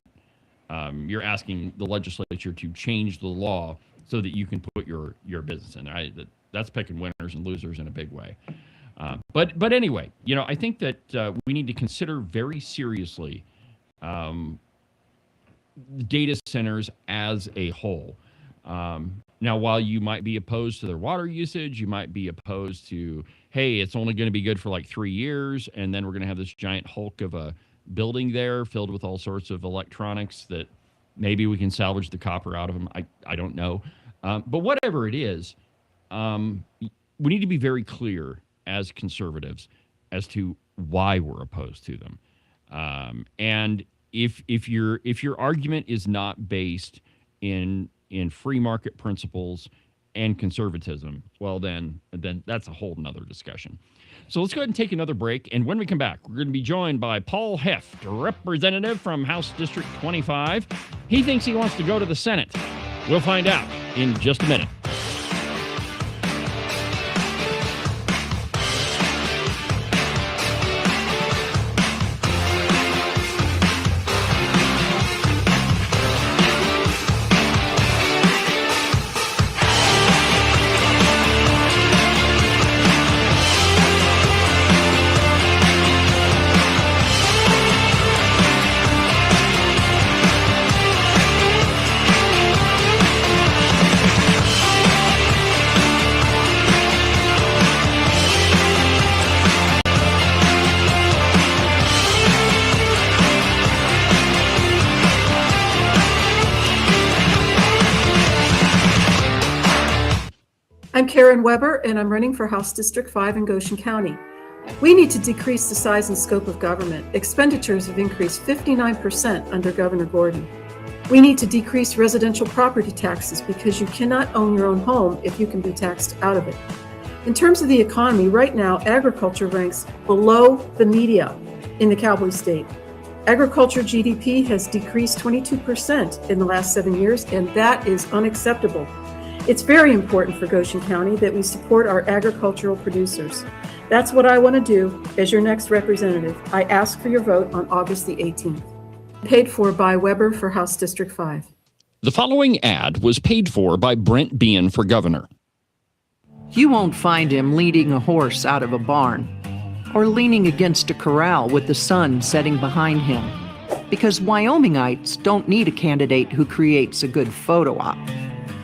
You're asking the legislature to change the law so that you can put your business in. That's picking winners and losers in a big way. But anyway, you know, I think that we need to consider very seriously data centers as a whole. Now, while you might be opposed to their water usage, you might be opposed to, hey, it's only going to be good for like 3 years, and then we're going to have this giant hulk of a building there filled with all sorts of electronics that maybe we can salvage the copper out of them. I don't know. But whatever it is, we need to be very clear as conservatives as to why we're opposed to them. And if your argument is not based in free market principles and conservatism, well, then that's a whole nother discussion. So let's go ahead and take another break. And when we come back, we're going to be joined by Paul Hoeft, a representative from House District 25. He thinks he wants to go to the Senate. We'll find out in just a minute. I'm Karen Weber, and I'm running for House District 5 in Goshen County. We need to decrease the size and scope of government. Expenditures have increased 59% under Governor Gordon. We need to decrease residential property taxes because you cannot own your own home if you can be taxed out of it. In terms of the economy, right now, agriculture ranks below the media in the Cowboy state. Agriculture GDP has decreased 22% in the last 7 years, and that is unacceptable. It's very important for Goshen County that we support our agricultural producers. That's what I want to do as your next representative. I ask for your vote on August the 18th. Paid for by Weber for House District 5. The following ad was paid for by Brent Bean for governor. You won't find him leading a horse out of a barn or leaning against a corral with the sun setting behind him, because Wyomingites don't need a candidate who creates a good photo op.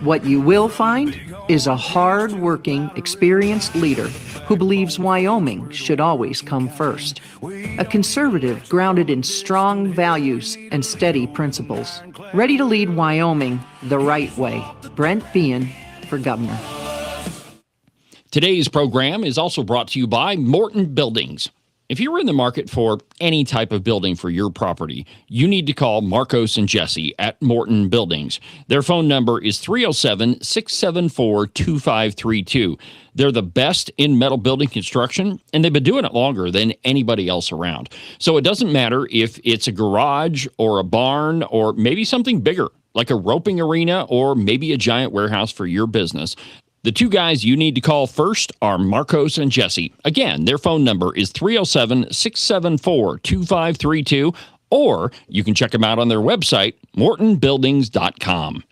What you will find is a hard-working, experienced leader who believes Wyoming should always come first. A conservative grounded in strong values and steady principles. Ready to lead Wyoming the right way. Brent Bean for governor. Today's program is also brought to you by Morton Buildings. If you're in the market for any type of building for your property, you need to call Marcos and Jesse at Morton Buildings. Their phone number is 307-674-2532. They're the best in metal building construction, and they've been doing it longer than anybody else around. So it doesn't matter if it's a garage or a barn or maybe something bigger, like a roping arena or maybe a giant warehouse for your business. The two guys you need to call first are Marcos and Jesse. Again, their phone number is 307-674-2532, or you can check them out on their website, mortonbuildings.com.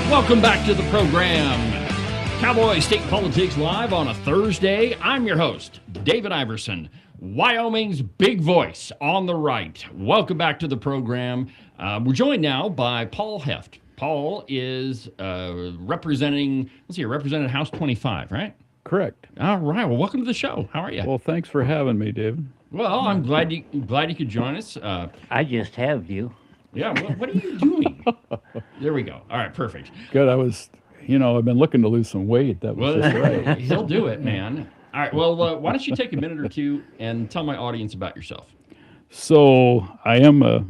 Welcome back to the program. Cowboy State Politics Live on a Thursday. I'm your host, David Iverson, Wyoming's big voice on the right. Welcome back to the program. We're joined now by Paul Hoeft. Paul is representing House 25, right? Correct. All right. Well, welcome to the show. How are you? Well, thanks for having me, David. Well, I'm glad you could join us. I just have you. Yeah, what are you doing? There we go. All right, perfect. Good. I've been looking to lose some weight. That was just right. He'll do it, man. All right, well, why don't you take a minute or two and tell my audience about yourself? So I am a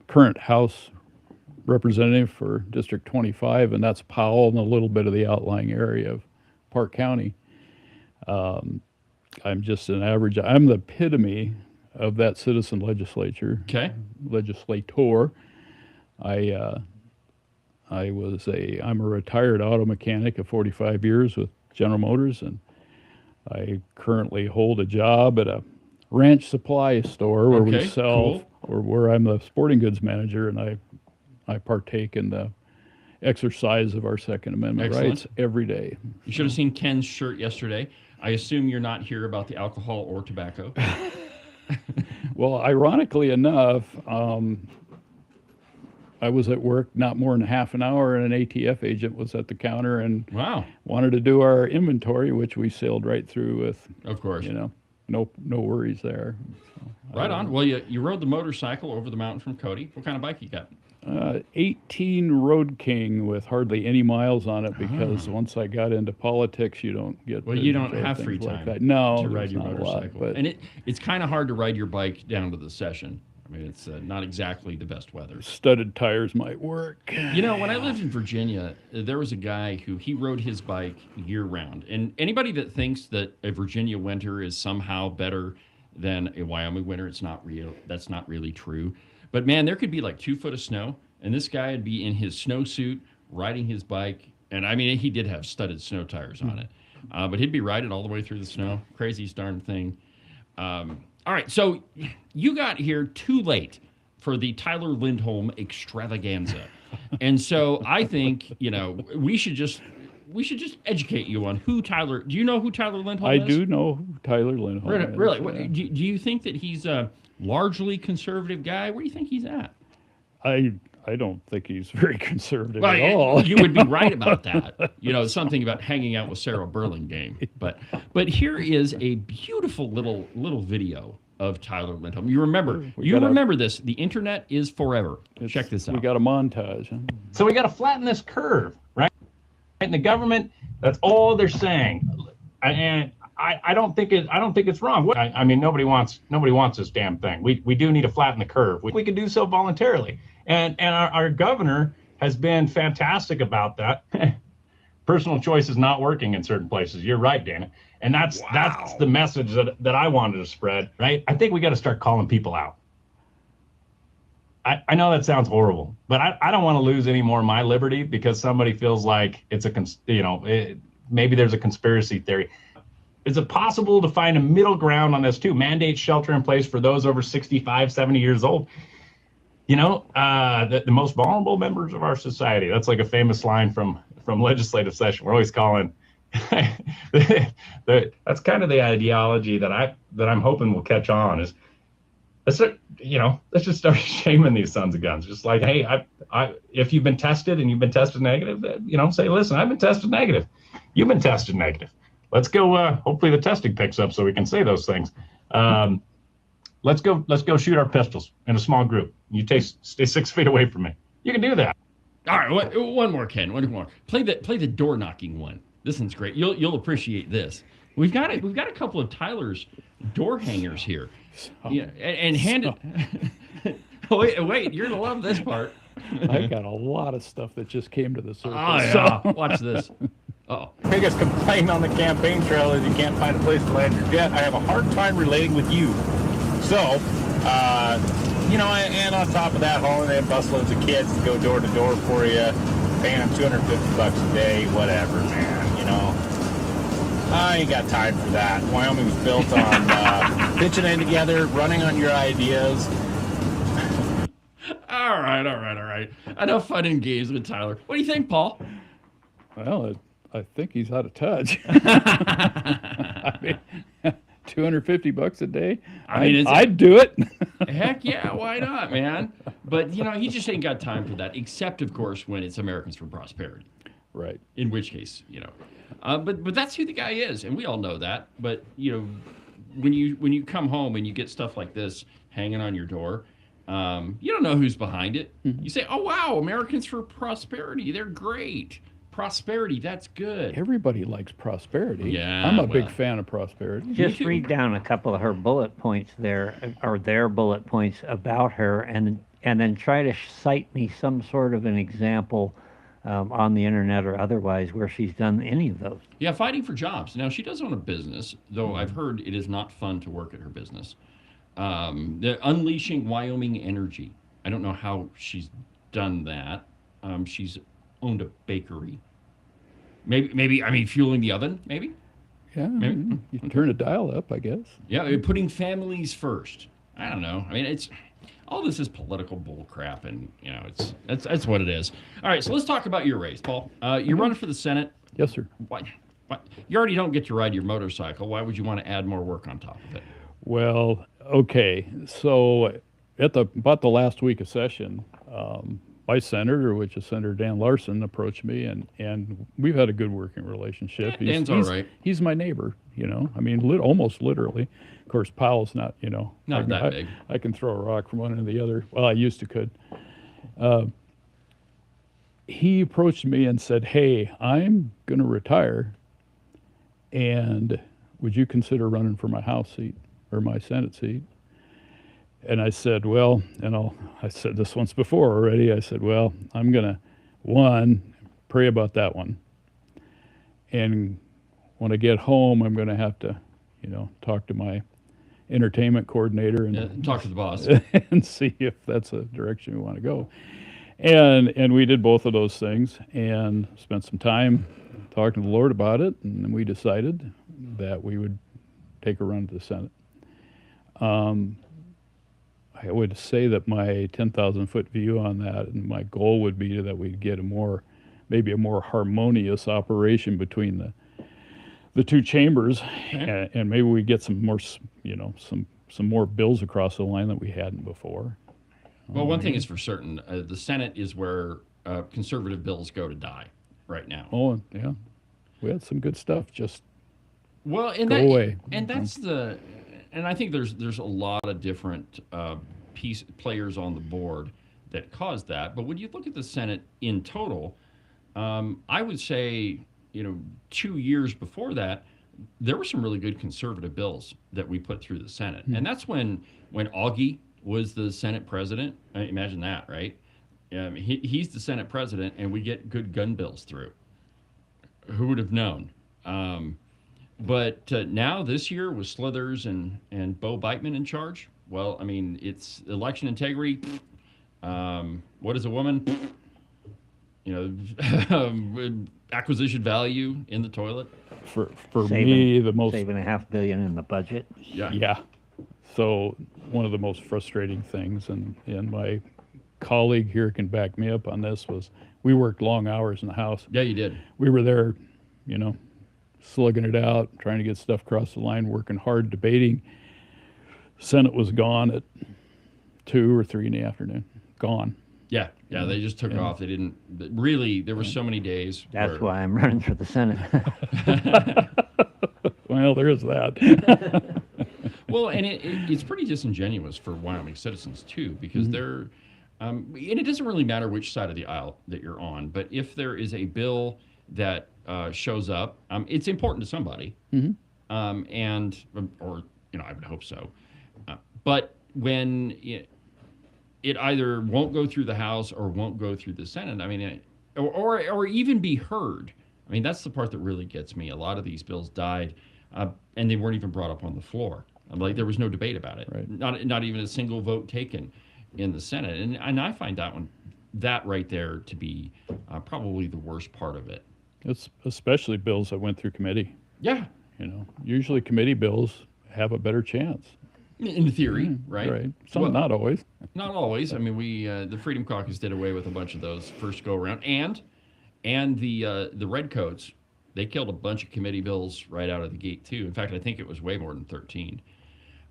current House representative for District 25, and that's Powell and a little bit of the outlying area of Park County. I'm just an average. I'm the epitome of that citizen legislator. Okay. Legislator. I'm a retired auto mechanic of 45 years with General Motors, and I currently hold a job at a ranch supply store where we sell, or where I'm the sporting goods manager, and I partake in the exercise of our Second Amendment rights every day. You should have seen Ken's shirt yesterday. I assume you're not here about the alcohol or tobacco. Well, ironically enough, I was at work not more than half an hour, and an ATF agent was at the counter and Wow. wanted to do our inventory, which we sailed right through with. Of course. No worries there. So, Right on. Well, you rode the motorcycle over the mountain from Cody. What kind of bike you got? 18 Road King with hardly any miles on it, because once I got into politics, you don't get. Well, to you don't enjoy have things free like time that. No, to ride there's your not a lot, motorcycle. but And it's kind of hard to ride your bike down to the session. I mean, it's not exactly the best weather. studded tires might work. When I lived in Virginia, there was a guy he rode his bike year round. And anybody that thinks that a Virginia winter is somehow better than a Wyoming winter, it's not real. That's not really true. But man, there could be like 2 foot of snow, and this guy would be in his snowsuit riding his bike. And I mean, he did have studded snow tires on it, but he'd be riding all the way through the snow. Craziest darn thing. All right, so you got here too late for the Tyler Lindholm extravaganza. And so I think, we should just educate you on who Tyler. Do you know who Tyler Lindholm is? I do know who Tyler Lindholm is. Really? Do you think that he's a largely conservative guy? Where do you think he's at? I don't think he's very conservative Well, at all. You would be right about that. Something about hanging out with Sarah Burlingame. But here is a beautiful little video of Tyler Lindholm. You remember this. The internet is forever. Check this out. We got a montage. Huh? So we got to flatten this curve, right? And the government, that's all they're saying. And I don't think it's wrong. I mean, nobody wants this damn thing. We do need to flatten the curve. We can do so voluntarily. And our governor has been fantastic about that. Personal choice is not working in certain places. You're right, Dana. And that's the message that I wanted to spread, right? I think we got to start calling people out. I know that sounds horrible, but I don't want to lose any more of my liberty because somebody feels like it's maybe there's a conspiracy theory. Is it possible to find a middle ground on this too? Mandate shelter in place for those over 65, 70 years old. The most vulnerable members of our society. That's like a famous line from legislative session. We're always calling. That's kind of the ideology that I'm hoping will catch on. Is let's just start shaming these sons of guns. Just like, hey, if you've been tested and you've been tested negative, say, listen, I've been tested negative. You've been tested negative. Let's go. Hopefully the testing picks up so we can say those things. Let's go shoot our pistols in a small group. You stay 6 feet away from me. You can do that. All right, one more, Ken. One more. Play the door knocking one. This one's great. You'll appreciate this. We've got a couple of Tyler's door hangers here. And hand it. wait, you're gonna love this part. I got a lot of stuff that just came to the surface. Oh yeah. Watch this. Oh. Biggest complaint on the campaign trail is you can't find a place to land your jet. I have a hard time relating with you. So, and on top of that, hauling in busloads of kids to go door to door for you, paying them $250 a day, whatever, man. I ain't got time for that. Wyoming was built on pitching in together, running on your ideas. All right. Enough fun and games with Tyler. What do you think, Paul? Well, I think he's out of touch. I mean, $250 a day. I'd do it. Heck yeah, why not, man? But he just ain't got time for that. Except, of course, when it's Americans for Prosperity. Right. In which case, but that's who the guy is, and we all know that. But when you come home and you get stuff like this hanging on your door, you don't know who's behind it. Mm-hmm. You say, "Oh wow, Americans for Prosperity, they're great." Prosperity, that's good. Everybody likes prosperity. Yeah, I'm a big fan of prosperity. Just read down a couple of her bullet points there, or their bullet points about her, and then try to cite me some sort of an example on the internet or otherwise where she's done any of those. Yeah, fighting for jobs. Now, she does own a business, though I've heard it is not fun to work at her business. The Unleashing Wyoming Energy. I don't know how she's done that. She's owned a bakery. Maybe fueling the oven, maybe? Yeah, maybe. You can turn a dial up, I guess. Yeah, putting families first. I don't know. I mean, it's all this is political bull crap, and that's what it is. All right, so let's talk about your race, Paul. You're running for the Senate. Yes, sir. You already don't get to ride your motorcycle. Why would you want to add more work on top of it? Well, okay. So at about the last week of session, my senator, which is Senator Dan Larson, approached me, and we've had a good working relationship. Yeah, Dan's all right. He's my neighbor, I mean, almost literally. Of course, Powell's not, Not that big. I can throw a rock from one end to the other. Well, I used to could. He approached me and said, "Hey, I'm going to retire, and would you consider running for my House seat or my Senate seat?" And I said, well, I said this once before already. I said, well, I'm going to, pray about that one. And when I get home, I'm going to have to, talk to my entertainment coordinator and talk to the boss and see if that's a direction we want to go. And we did both of those things and spent some time talking to the Lord about it. And then we decided that we would take a run to the Senate. I would say that my 10,000-foot view on that, and my goal would be that we'd get maybe a more harmonious operation between the two chambers, and maybe we get some more, some more bills across the line that we hadn't before. Well, one thing is for certain: the Senate is where conservative bills go to die right now. Oh, yeah, we had some good stuff. Just go away. And that's and I think there's a lot of different players on the board that caused that. But when you look at the Senate in total, I would say, 2 years before that, there were some really good conservative bills that we put through the Senate. And that's when Augie was the Senate president. Imagine that, right? He's the Senate president, and we get good gun bills through. Who would have known? But now this year with Slithers and Bo Beitman in charge, well, I mean, it's election integrity. What is a woman? Acquisition value in the toilet. For me, the most saving $500 million in the budget. Yeah. So one of the most frustrating things, and my colleague here can back me up on this, was we worked long hours in the House. Yeah, you did. We were there, slugging it out, trying to get stuff across the line, working hard, debating. Senate was gone at 2 or 3 in the afternoon. Gone. Yeah, they just took off. They didn't really. There were so many days. That's why I'm running for the Senate. Well, there is that. Well, and it's pretty disingenuous for Wyoming citizens too, because they're, and it doesn't really matter which side of the aisle that you're on, but if there is a bill that shows up, it's important to somebody, or I would hope so. But when it either won't go through the House or won't go through the Senate, I mean, or even be heard. I mean, that's the part that really gets me. A lot of these bills died, and they weren't even brought up on the floor. Like, there was no debate about it. Right. Not even a single vote taken in the Senate. And I find that right there to be probably the worst part of it. It's especially bills that went through committee. Yeah. Usually committee bills have a better chance. In theory, right? Right. Not always. Not always. I mean, the Freedom Caucus did away with a bunch of those first go around, and the Redcoats, they killed a bunch of committee bills right out of the gate too. In fact, I think it was way more than 13.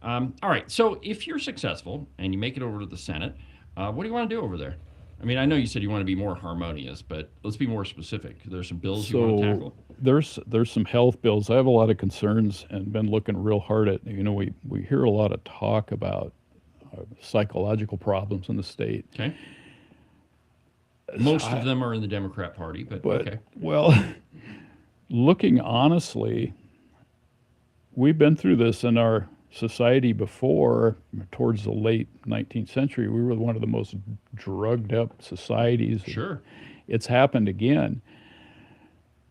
All right. So if you're successful and you make it over to the Senate, what do you want to do over there? I mean, I know you said you want to be more harmonious, but let's be more specific. There's some bills you want to tackle. There's some health bills. I have a lot of concerns and been looking real hard at. We hear a lot of talk about psychological problems in the state. Okay. Most of them are in the Democrat Party, but okay. Well, looking honestly, we've been through this in our society before. Towards the late 19th century, we were one of the most drugged up societies. Sure. It's happened again.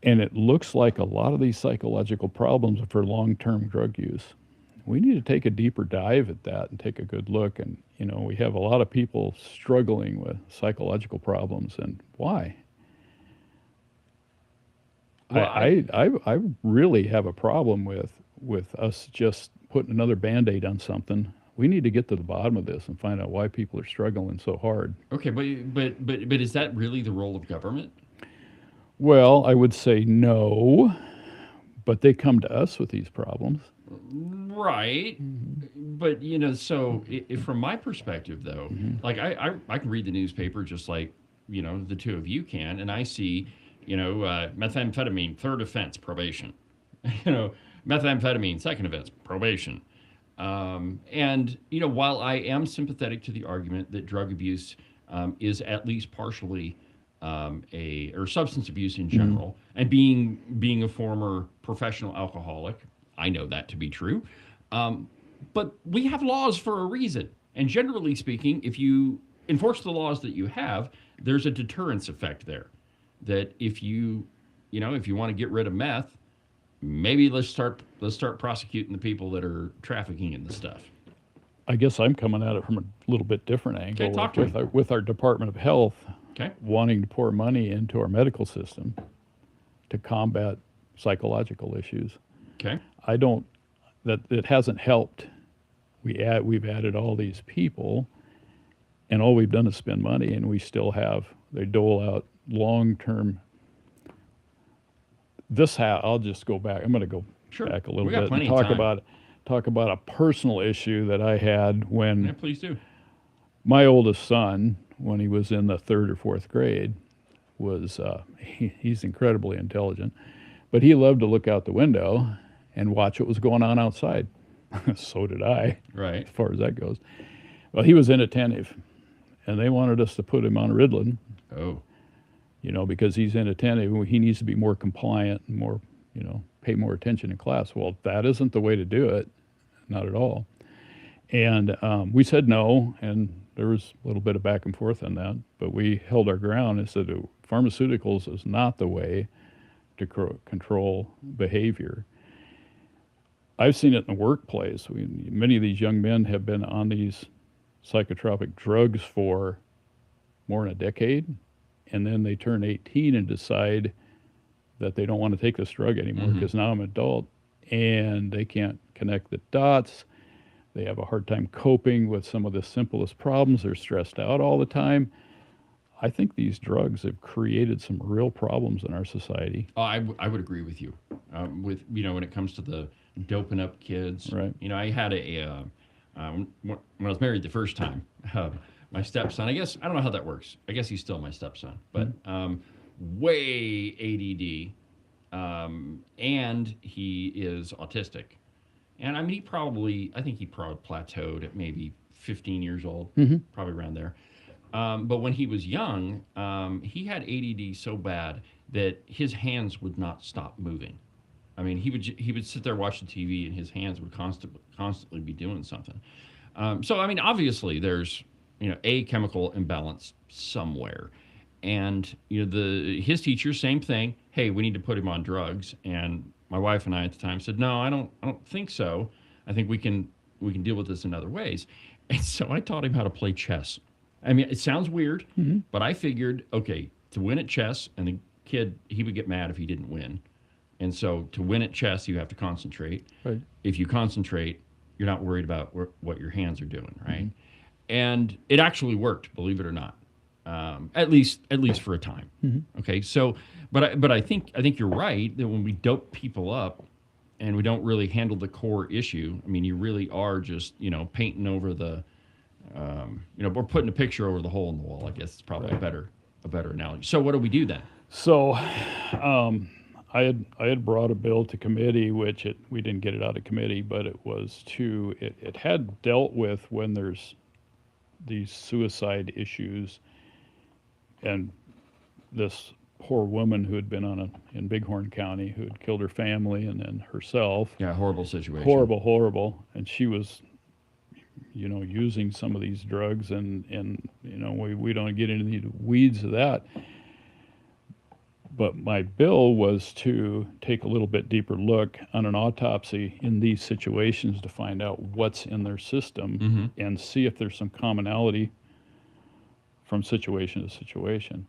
And it looks like a lot of these psychological problems are for long-term drug use. We need to take a deeper dive at that and take a good look. And, we have a lot of people struggling with psychological problems, and why? Well, I really have a problem with us just putting another Band-Aid on something. We need to get to the bottom of this and find out why people are struggling so hard. Okay, but is that really the role of government? Well, I would say no. but they come to us with these problems. Right. But, you know, so from my perspective, though, like I can read the newspaper just like, you know, the two of you can, and I see, you know, methamphetamine, third offense, probation. You know, methamphetamine, second offense, probation. And, you know, while I am sympathetic to the argument that drug abuse is at least partially or substance abuse in general, and being a former professional alcoholic, I know that to be true. But we have laws for a reason. And generally speaking, if you enforce the laws that you have, there's a deterrence effect there. That if you want to get rid of meth, maybe let's start prosecuting the people that are trafficking in the stuff. I guess I'm coming at it from a little bit different angle. Okay, talk to me. With our Department of Health Okay. wanting to pour money into our medical system to combat psychological issues. Okay. That it hasn't helped. We've added all these people, and all we've done is spend money, and we still have, they dole out long-term. I'll just go back. I'm going to go back a little bit and talk about a personal issue that I had when. Yeah, please do. My oldest son, when he was in the 3rd or 4th grade, was he's incredibly intelligent, but he loved to look out the window and watch what was going on outside. So did I, right, as far as that goes. Well, he was inattentive, and they wanted us to put him on Ritalin. Oh. You know, because he's inattentive, he needs to be more compliant and more, you know, pay more attention in class. Well, that isn't the way to do it, not at all. And we said no, and there was a little bit of back and forth on that, but we held our ground and said pharmaceuticals is not the way to control behavior. I've seen it in the workplace. Many of these young men have been on these psychotropic drugs for more than a decade, and then they turn 18 and decide that they don't want to take this drug anymore because now I'm an adult, and they can't connect the dots. They have a hard time coping with some of the simplest problems. They're stressed out all the time. I think these drugs have created some real problems in our society. Oh, I would agree with you. When it comes to the doping up kids. Right. You know, I had when I was married the first time, my stepson, I guess, I don't know how that works. I guess he's still my stepson, but way ADD, and he is autistic. And I mean, I think he probably plateaued at maybe 15 years old, probably around there. But when he was young, he had ADD so bad that his hands would not stop moving. I mean, he would sit there watching TV, and his hands would constantly be doing something. So I mean, obviously, there's a chemical imbalance somewhere, and his teacher, same thing. Hey, we need to put him on drugs, and my wife and I at the time said, no, I don't think so. I think we can deal with this in other ways. And so I taught him how to play chess. I mean, it sounds weird, but I figured, okay, to win at chess, and the kid, he would get mad if he didn't win. And so to win at chess, you have to concentrate. Right. If you concentrate, you're not worried about what your hands are doing, right? And it actually worked, believe it or not, at least for a time. Okay, so, but I think you're right that when we dope people up and we don't really handle the core issue, I mean, you really are just painting over the, we're putting a picture over the hole in the wall. I guess it's probably a better analogy. So what do we do then? So, I had brought a bill to committee, which we didn't get it out of committee, but it had dealt with when there's these suicide issues, and this poor woman who had been in Bighorn County, who had killed her family and then herself. Yeah, horrible situation. Horrible. And she was, using some of these drugs, and we don't get into the weeds of that. But my bill was to take a little bit deeper look on an autopsy in these situations to find out what's in their system and see if there's some commonality from situation to situation.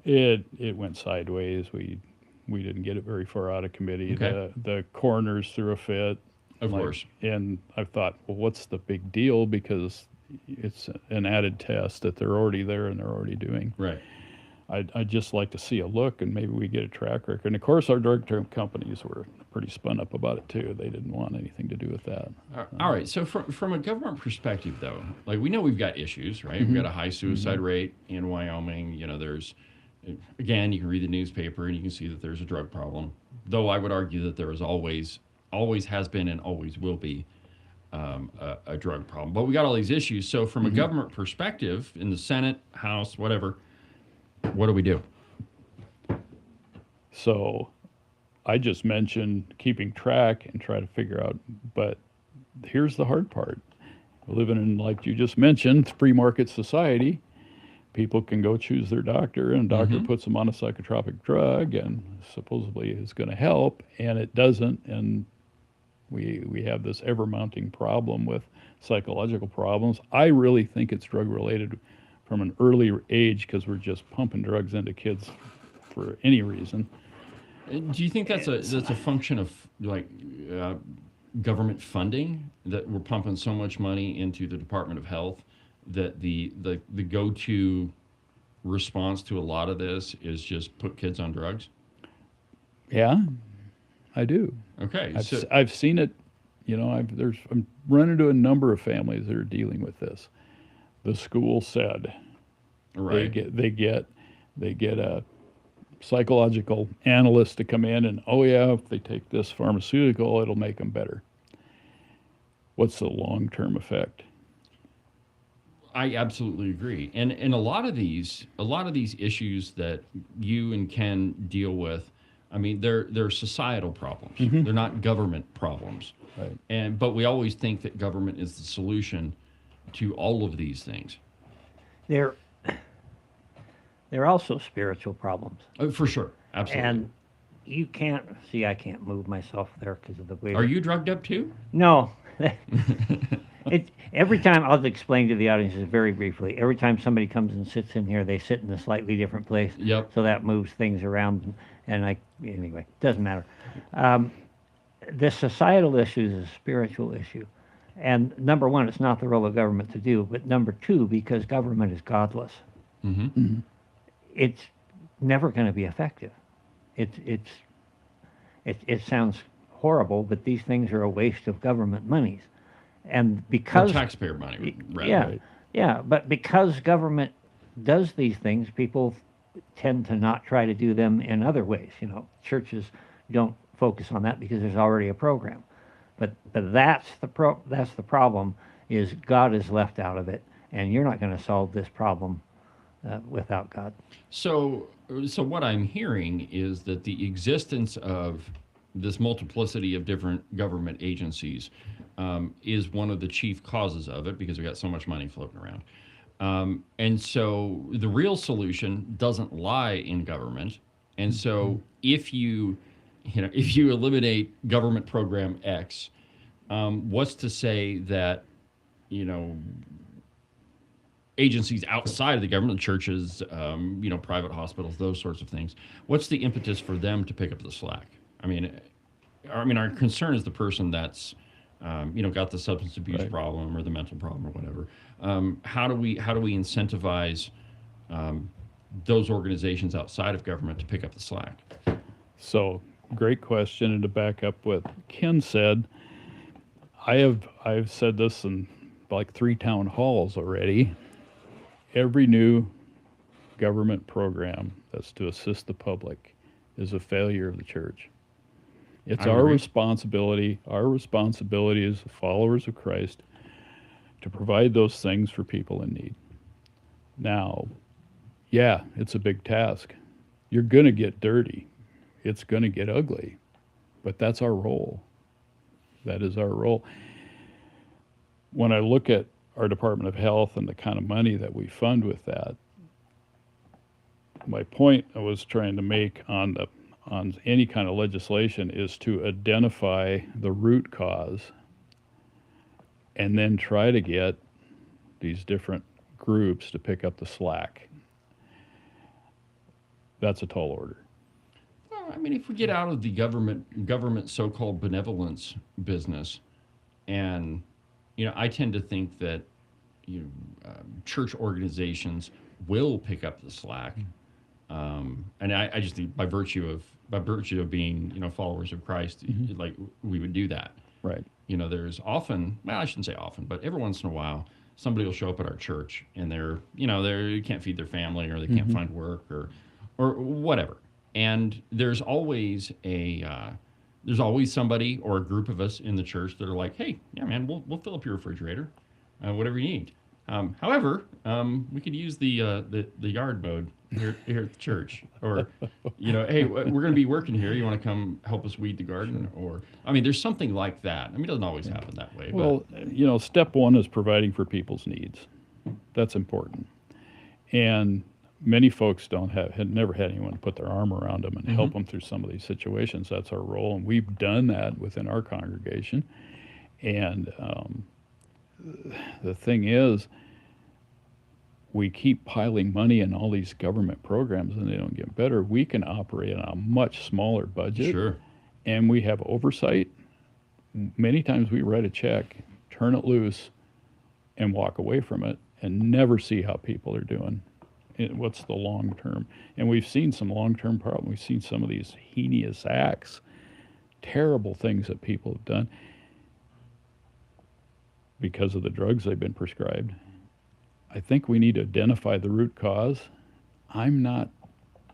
It went sideways. We didn't get it very far out of committee. Okay. The coroners threw a fit. Of course. And I thought, well, what's the big deal? Because it's an added test that they're already there and they're already doing. Right. I'd just like to see a look, and maybe we get a track record. And of course, our drug companies were pretty spun up about it too. They didn't want anything to do with that. All right. So from a government perspective, though, like we know we've got issues, right? We've got a high suicide rate in Wyoming. You know, there's, again, you can read the newspaper and you can see that there's a drug problem. Though I would argue that there is always has been and always will be a drug problem. But we got all these issues. So from a government perspective, in the Senate, House, whatever, what do we do? So I just mentioned keeping track and try to figure out, but here's the hard part. Living in, like you just mentioned, free market society, people can go choose their doctor, and a doctor puts them on a psychotropic drug and supposedly is going to help, and it doesn't. And we have this ever mounting problem with psychological problems. I really think it's drug related from an early age, because we're just pumping drugs into kids for any reason. Do you think that's a function of like government funding, that we're pumping so much money into the Department of Health that the go-to response to a lot of this is just put kids on drugs? Yeah, I do. Okay, I've seen it. You know, I'm running into a number of families that are dealing with this. The school said, right, they get a psychological analyst to come in and, oh yeah, if they take this pharmaceutical, it'll make them better. What's the long-term effect? I absolutely agree. And a lot of these issues that you and Ken deal with, I mean, they're societal problems. They're not government problems. Right. But we always think that government is the solution to all of these things. They're also spiritual problems. Oh, for sure. Absolutely. And you can't see, I can't move myself there because of the way. Are you drugged up too? No. Every time, I'll explain to the audience very briefly. Every time somebody comes and sits in here, they sit in a slightly different place. Yep. So that moves things around. And anyway, doesn't matter. The societal issue is a spiritual issue. And number one, it's not the role of government to do. But number two, because government is godless, it's never going to be effective. It sounds horrible, but these things are a waste of government monies. And because taxpayer money, rather. Yeah, right? Yeah, but because government does these things, people tend to not try to do them in other ways. You know, churches don't focus on that because there's already a program. But that's the problem, is God is left out of it, and you're not going to solve this problem without God. So what I'm hearing is that the existence of this multiplicity of different government agencies is one of the chief causes of it, because we got so much money floating around. And so the real solution doesn't lie in government. And so if you eliminate government program X, what's to say that, agencies outside of the government, churches, private hospitals, those sorts of things, what's the impetus for them to pick up the slack? I mean, our concern is the person that's, got the substance abuse problem or the mental problem or whatever. How do we incentivize those organizations outside of government to pick up the slack? So, great question. And to back up what Ken said, I've said this in like 3 town halls already. Every new government program that's to assist the public is a failure of the church. It's our responsibility as followers of Christ to provide those things for people in need. Now, yeah, it's a big task. You're going to get dirty. It's going to get ugly. But that's our role. That is our role. When I look at our Department of Health and the kind of money that we fund with that, my point I was trying to make on any kind of legislation is to identify the root cause and then try to get these different groups to pick up the slack. That's a tall order. Well, I mean, if we get out of the government so-called benevolence business, and I tend to think that church organizations will pick up the slack. And I just think by virtue of being, followers of Christ, like we would do that. Right. There's often, well, I shouldn't say often, but every once in a while, somebody will show up at our church and they can't feed their family, or they can't find work, or whatever. And there's always somebody or a group of us in the church that are like, hey, yeah, man, we'll fill up your refrigerator, whatever you need. However, we could use the yard mode here at the church, or hey, we're going to be working here. You want to come help us weed the garden? Or there's something like that. It doesn't always happen that way. Well, step one is providing for people's needs. That's important. And many folks had never had anyone put their arm around them and help them through some of these situations. That's our role, and we've done that within our congregation. And the thing is, we keep piling money in all these government programs and they don't get better. We can operate on a much smaller budget. Sure. And we have oversight. Many times we write a check, turn it loose, and walk away from it and never see how people are doing. What's the long term? And we've seen some long-term problems. We've seen some of these heinous acts, terrible things that people have done because of the drugs they've been prescribed. I think we need to identify the root cause. I'm not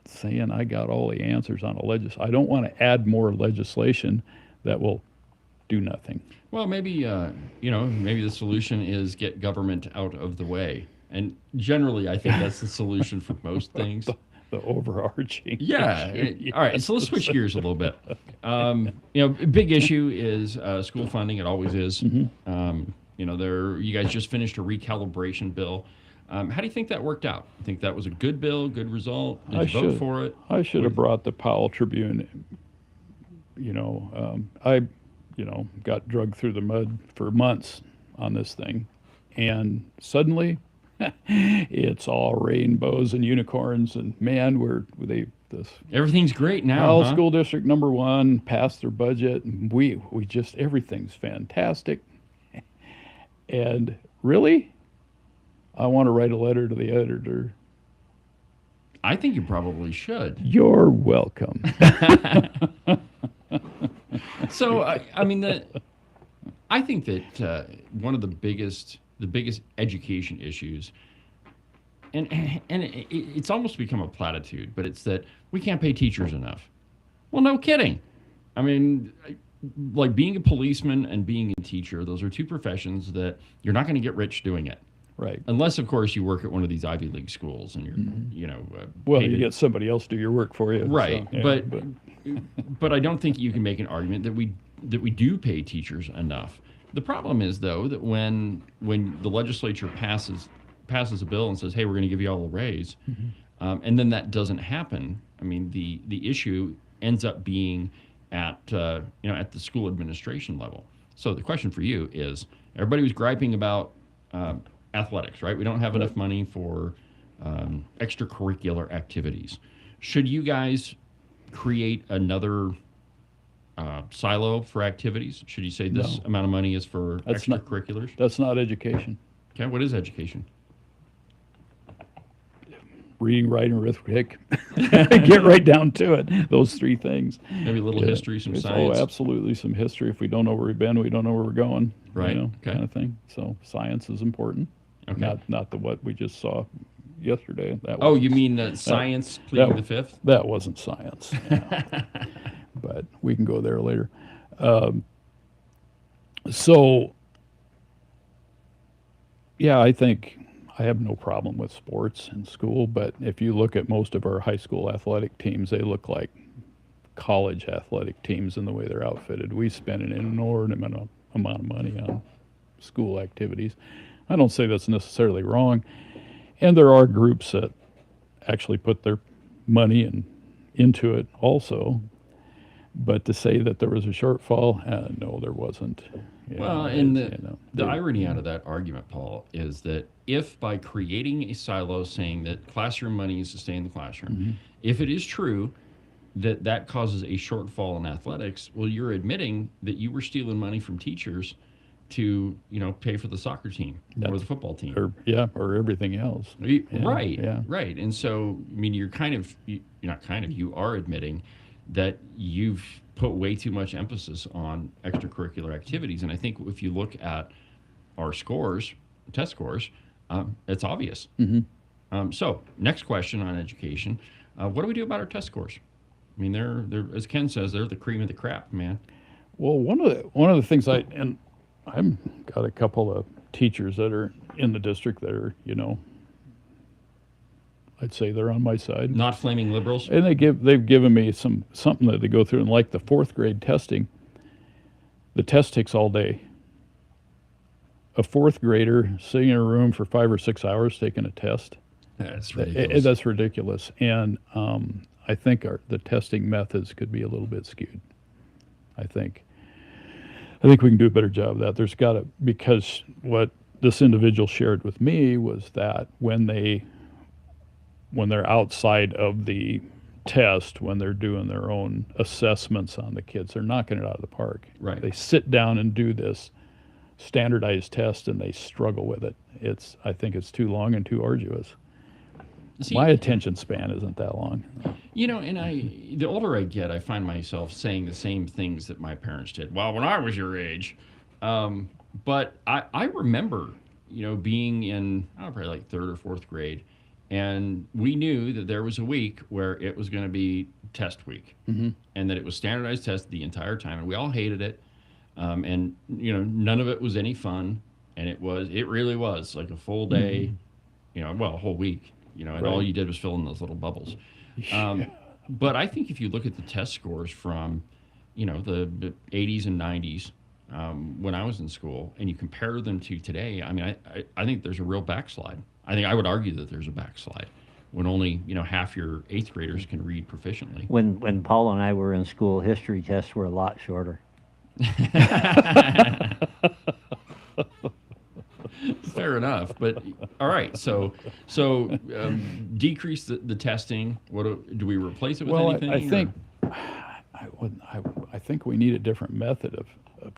saying I got all the answers on I don't want to add more legislation that will do nothing. Well, maybe maybe the solution is get government out of the way. And generally, I think that's the solution for most things. The overarching. Yeah. issue. All right. So let's switch gears a little bit. Big issue is school funding. It always is. You guys just finished a recalibration bill. How do you think that worked out? You think that was a good bill, good result? Did you vote for it? I should have brought the Powell Tribune. I got dragged through the mud for months on this thing, and suddenly it's all rainbows and unicorns, and man, everything's great now. Powell School District number 1 passed their budget, and we just everything's fantastic. And really, I want to write a letter to the editor. I think you probably should. You're welcome. So, I think that one of the biggest education issues, and it's almost become a platitude, but it's that we can't pay teachers enough. Well, no kidding. Like being a policeman and being a teacher, those are two professions that you're not going to get rich doing it. Right. Unless, of course, you work at one of these Ivy League schools and you're, you get somebody else do your work for you. Right. So, yeah, but I don't think you can make an argument that we do pay teachers enough. The problem is, though, that when the legislature passes a bill and says, hey, we're going to give you all a raise, and then that doesn't happen, the issue ends up being at the school administration level. So the question for you is, everybody was griping about athletics, right? We don't have enough money for extracurricular activities. Should you guys create another silo for activities? Should you say this amount of money is for extracurriculars? That's not education. Okay, what is education? Reading, writing, arithmetic. Get right down to it. Those 3 things. Maybe a little history, some science. Oh, absolutely, some history. If we don't know where we've been, we don't know where we're going. Right. Okay. Kind of thing. So science is important. Okay. Not what we just saw yesterday. You mean science pleading the fifth? That wasn't science. But we can go there later. I think I have no problem with sports in school, but if you look at most of our high school athletic teams, they look like college athletic teams in the way they're outfitted. We spend an inordinate amount of money on school activities. I don't say that's necessarily wrong, and there are groups that actually put their money into it also. But to say that there was a shortfall, no, there wasn't. The irony out of that argument, Paul, is that if by creating a silo saying that classroom money is to stay in the classroom, if it is true that causes a shortfall in athletics, well, you're admitting that you were stealing money from teachers to, pay for the soccer team or the football team. Or everything else. Right. And so, I mean, you are admitting that you've put way too much emphasis on extracurricular activities. And I think if you look at our scores, test scores, it's obvious. So, next question on education. What do we do about our test scores? I mean, they're as Ken says, they're the cream of the crap, man. Well, one of the things I've got a couple of teachers that are in the district that are, I'd say they're on my side. Not flaming liberals. And they've given me something that they go through, and like the 4th grade testing, the test takes all day. A 4th grader sitting in a room for 5 or 6 hours taking a test. That's ridiculous. That's ridiculous. And I think the testing methods could be a little bit skewed. I think we can do a better job of that. There's got to, because what this individual shared with me was that when they're outside of the test, when they're doing their own assessments on the kids, they're knocking it out of the park. Right. They sit down and do this standardized test and they struggle with it. I think it's too long and too arduous. See, my attention span isn't that long. And the older I get, I find myself saying the same things that my parents did. Well, when I was your age. But I remember, being in, probably like 3rd or 4th grade, and we knew that there was a week where it was going to be test week, and that it was standardized tests the entire time, and we all hated it. And none of it was any fun, and it really was like a full day, a whole week. And Right. all you did was fill in those little bubbles. But I think if you look at the test scores from, the 80s and 90s, when I was in school, and you compare them to today, I mean, I think there's a real backslide. I think I would argue that there's a backslide when only, half your 8th graders can read proficiently. When Paul and I were in school, history tests were a lot shorter. Fair enough, but all right. So decrease the testing. What do we replace it with? Anything? I think we need a different method of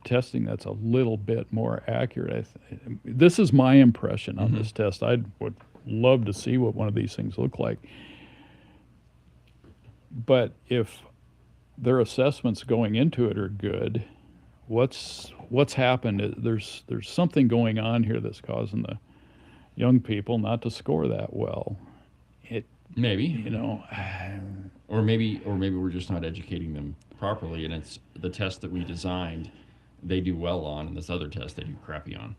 testing that's a little bit more accurate. This is my impression on this test. I would love to see what one of these things look like. But if their assessments going into it are good, what's happened? There's something going on here that's causing the young people not to score that well. Maybe or maybe we're just not educating them properly, and it's the test that we designed they do well on, and this other test they do crappy on.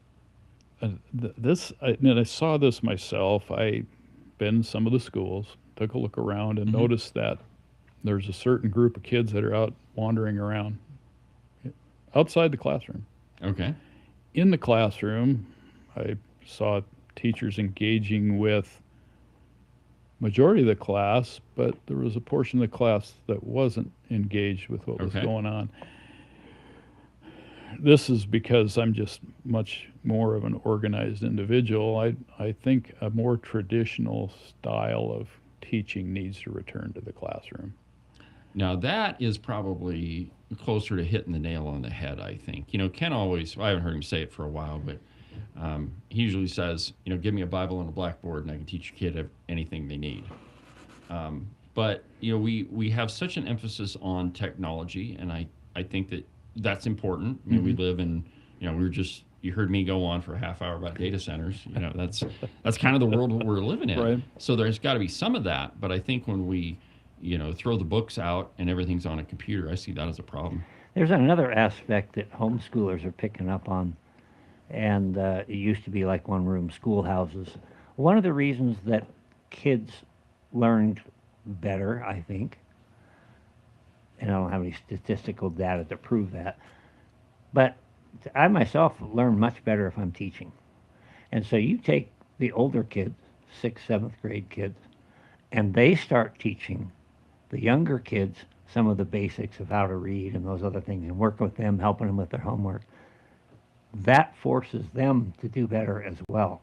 I saw this myself. I've been in some of the schools, took a look around, and noticed that there's a certain group of kids that are out wandering around outside the classroom. Okay. In the classroom, I saw teachers engaging with majority of the class, but there was a portion of the class that wasn't engaged with what was going on. This is because I'm just much more of an organized individual. I think a more traditional style of teaching needs to return to the classroom. Now that is probably closer to hitting the nail on the head, I think. Ken always, I haven't heard him say it for a while, but he usually says, give me a Bible and a blackboard and I can teach your kid anything they need. But, we have such an emphasis on technology, and I think that's important. I mean, we live in, you heard me go on for a half hour about data centers. That's kind of the world we're living in. Right. So there's got to be some of that, but I think when we throw the books out and everything's on a computer, I see that as a problem. There's another aspect that homeschoolers are picking up on, and it used to be like one-room schoolhouses. One of the reasons that kids learned better, I think, and I don't have any statistical data to prove that, but I myself learn much better if I'm teaching. And so you take the older kids, 6th, 7th grade kids, and they start teaching the younger kids some of the basics of how to read and those other things, and work with them, helping them with their homework. That forces them to do better as well.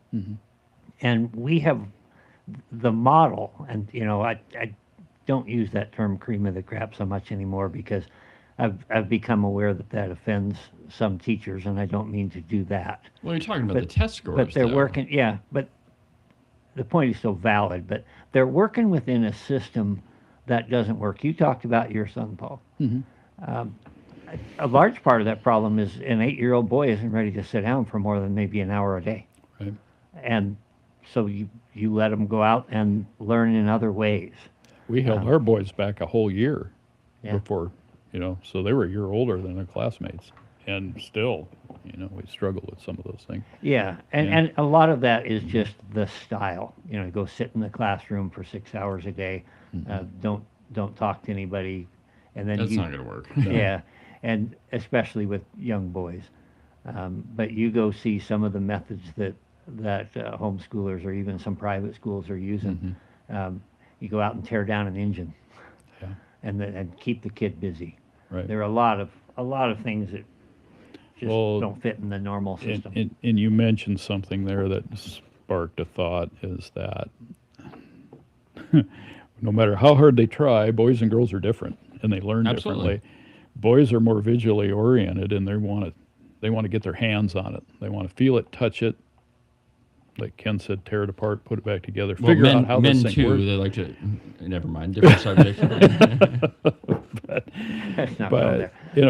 And we have the model, and I don't use that term cream of the crop so much anymore, because I've become aware that that offends some teachers, and I don't mean to do that. Well, you're talking about But- the test scores, But they're though. working, yeah, but the point is still valid, but they're working within a system that doesn't work. You talked about your son, Paul. A large part of that problem is an 8-year-old boy isn't ready to sit down for more than maybe an hour a day. Right. And so you let them go out and learn in other ways. We held our boys back a whole year Yeah. before, so they were a year older than their classmates. And still, we struggle with some of those things. Yeah, and a lot of that is just the style. Go sit in the classroom for 6 hours a day. Don't talk to anybody, and then That's not going to work. Yeah, and especially with young boys. But you go see some of the methods that homeschoolers or even some private schools are using. You go out and tear down an engine, Yeah. and keep the kid busy. Right. There are a lot of things that just don't fit in the normal system. And you mentioned something there that sparked a thought, is that no matter how hard they try, boys and girls are different, and they learn Absolutely. differently. Boys are more visually oriented, and they want to get their hands on it. They want to feel it, touch it. Like Ken said, tear it apart, put it back together, Well, figure out how men this thing too, works. they like to, never mind, different subject. Let's not go But there. in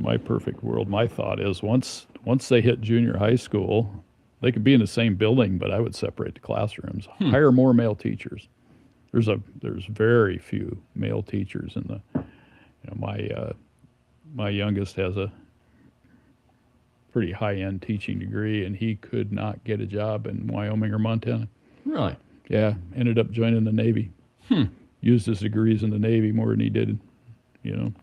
my perfect world, my thought is once they hit junior high school, they could be in the same building, but I would separate the classrooms. Hire more male teachers. There's very few male teachers in the. My youngest has a pretty high-end teaching degree, and he could not get a job in Wyoming or Montana. Really? Yeah, ended up joining the Navy. Used his degrees in the Navy more than he did,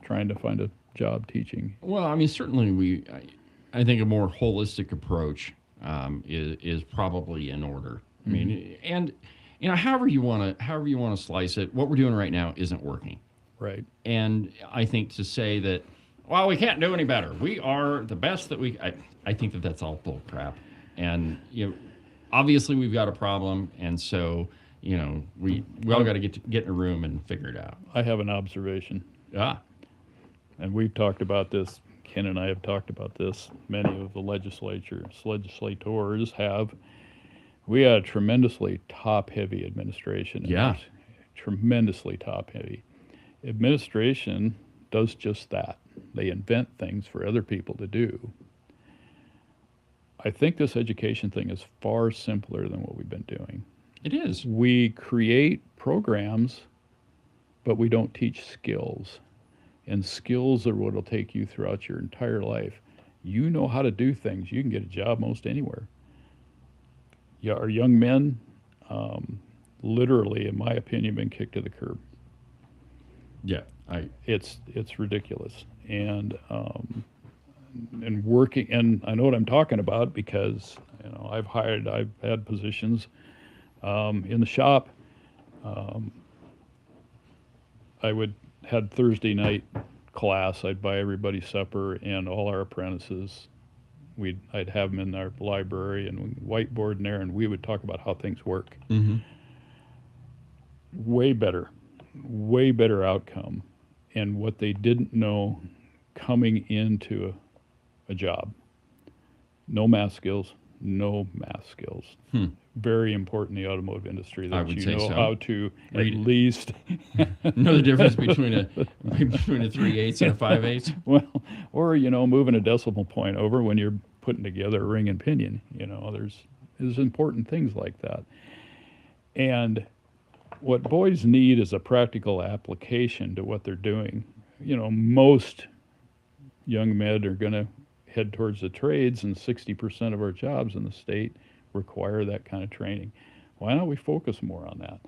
trying to find a job teaching. Well, I mean, certainly I think a more holistic approach is probably in order. I mean, and however you want to slice it, what we're doing right now isn't working. Right. And I think to say that, well, we can't do any better. We are the best that we. I think that that's all bull crap. And obviously we've got a problem, and so we all got to get in a room and figure it out. I have an observation. Ah. And we've talked about this, Ken and I have talked about this, many of the legislators have. We had a tremendously top-heavy administration. Yeah. Tremendously top-heavy. Administration does just that. They invent things for other people to do. I think this education thing is far simpler than what we've been doing. It is. We create programs, but we don't teach skills. And skills are what will take you throughout your entire life. You know how to do things, you can get a job most anywhere. Yeah, our young men, literally, in my opinion, been kicked to the curb. Yeah, It's ridiculous. And working, and I know what I'm talking about because I've had positions in the shop. I had Thursday night class. I'd buy everybody supper, and all our apprentices, I'd have them in our library and whiteboard in there, and we would talk about how things work. Mm-hmm. Way better outcome. And what they didn't know coming into a job. No math skills. Very important in the automotive industry I that would you say know so. how to Read at it. least Know the difference between a 3/8 and a 5/8? well, or moving a decimal point over when you're putting together a ring and pinion. There's important things like that. And what boys need is a practical application to what they're doing. Most young men are going to head towards the trades, and 60% of our jobs in the state require that kind of training. Why don't we focus more on that?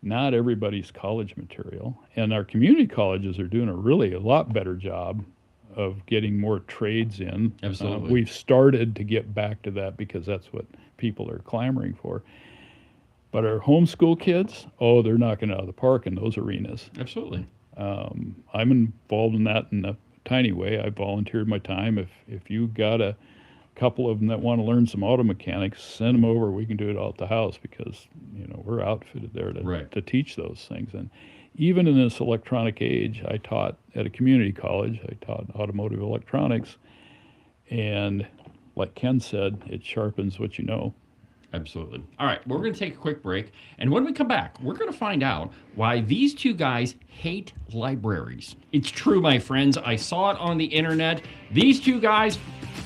Not everybody's college material, and our community colleges are doing a lot better job of getting more trades in. Absolutely. We've started to get back to that because that's what people are clamoring for. But our homeschool kids, they're knocking it out of the park in those arenas. Absolutely. I'm involved in that in a tiny way. I volunteered my time. If you got a couple of them that want to learn some auto mechanics, send them over. We can do it all at the house because we're outfitted there to teach those things. And even in this electronic age, I taught at a community college. I taught automotive electronics. And like Ken said, it sharpens what you know. Absolutely. All right, we're going to take a quick break. And when we come back, we're going to find out why these two guys hate libraries. It's true, my friends. I saw it on the internet. These two guys,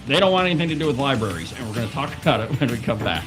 they don't want anything to do with libraries. And we're going to talk about it when we come back.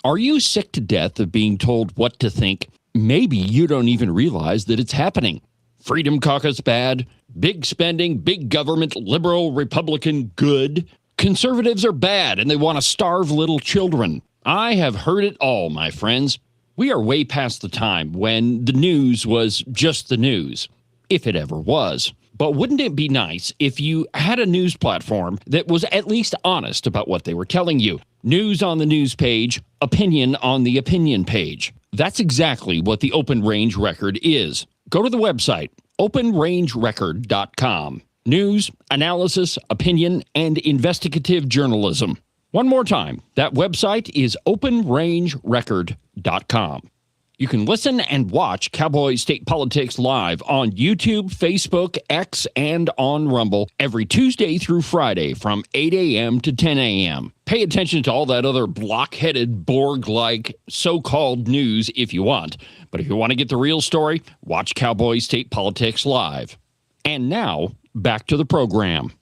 Are you sick to death of being told what to think? Maybe you don't even realize that it's happening. Freedom Caucus bad, big spending, big government, liberal, Republican good. Conservatives are bad and they want to starve little children. I have heard it all, my friends. We are way past the time when the news was just the news, if it ever was. But wouldn't it be nice if you had a news platform that was at least honest about what they were telling you? News on the news page, opinion on the opinion page. That's exactly what the Open Range Record is. Go to the website, openrangerecord.com. News, analysis, opinion, and investigative journalism. One more time, that website is openrangerecord.com. You can listen and watch Cowboy State Politics live on YouTube, Facebook, X, and on Rumble every Tuesday through Friday from 8 a.m. to 10 a.m. Pay attention to all that other block-headed, Borg-like so-called news if you want. But if you want to get the real story, watch Cowboy State Politics live. And now, back to the program.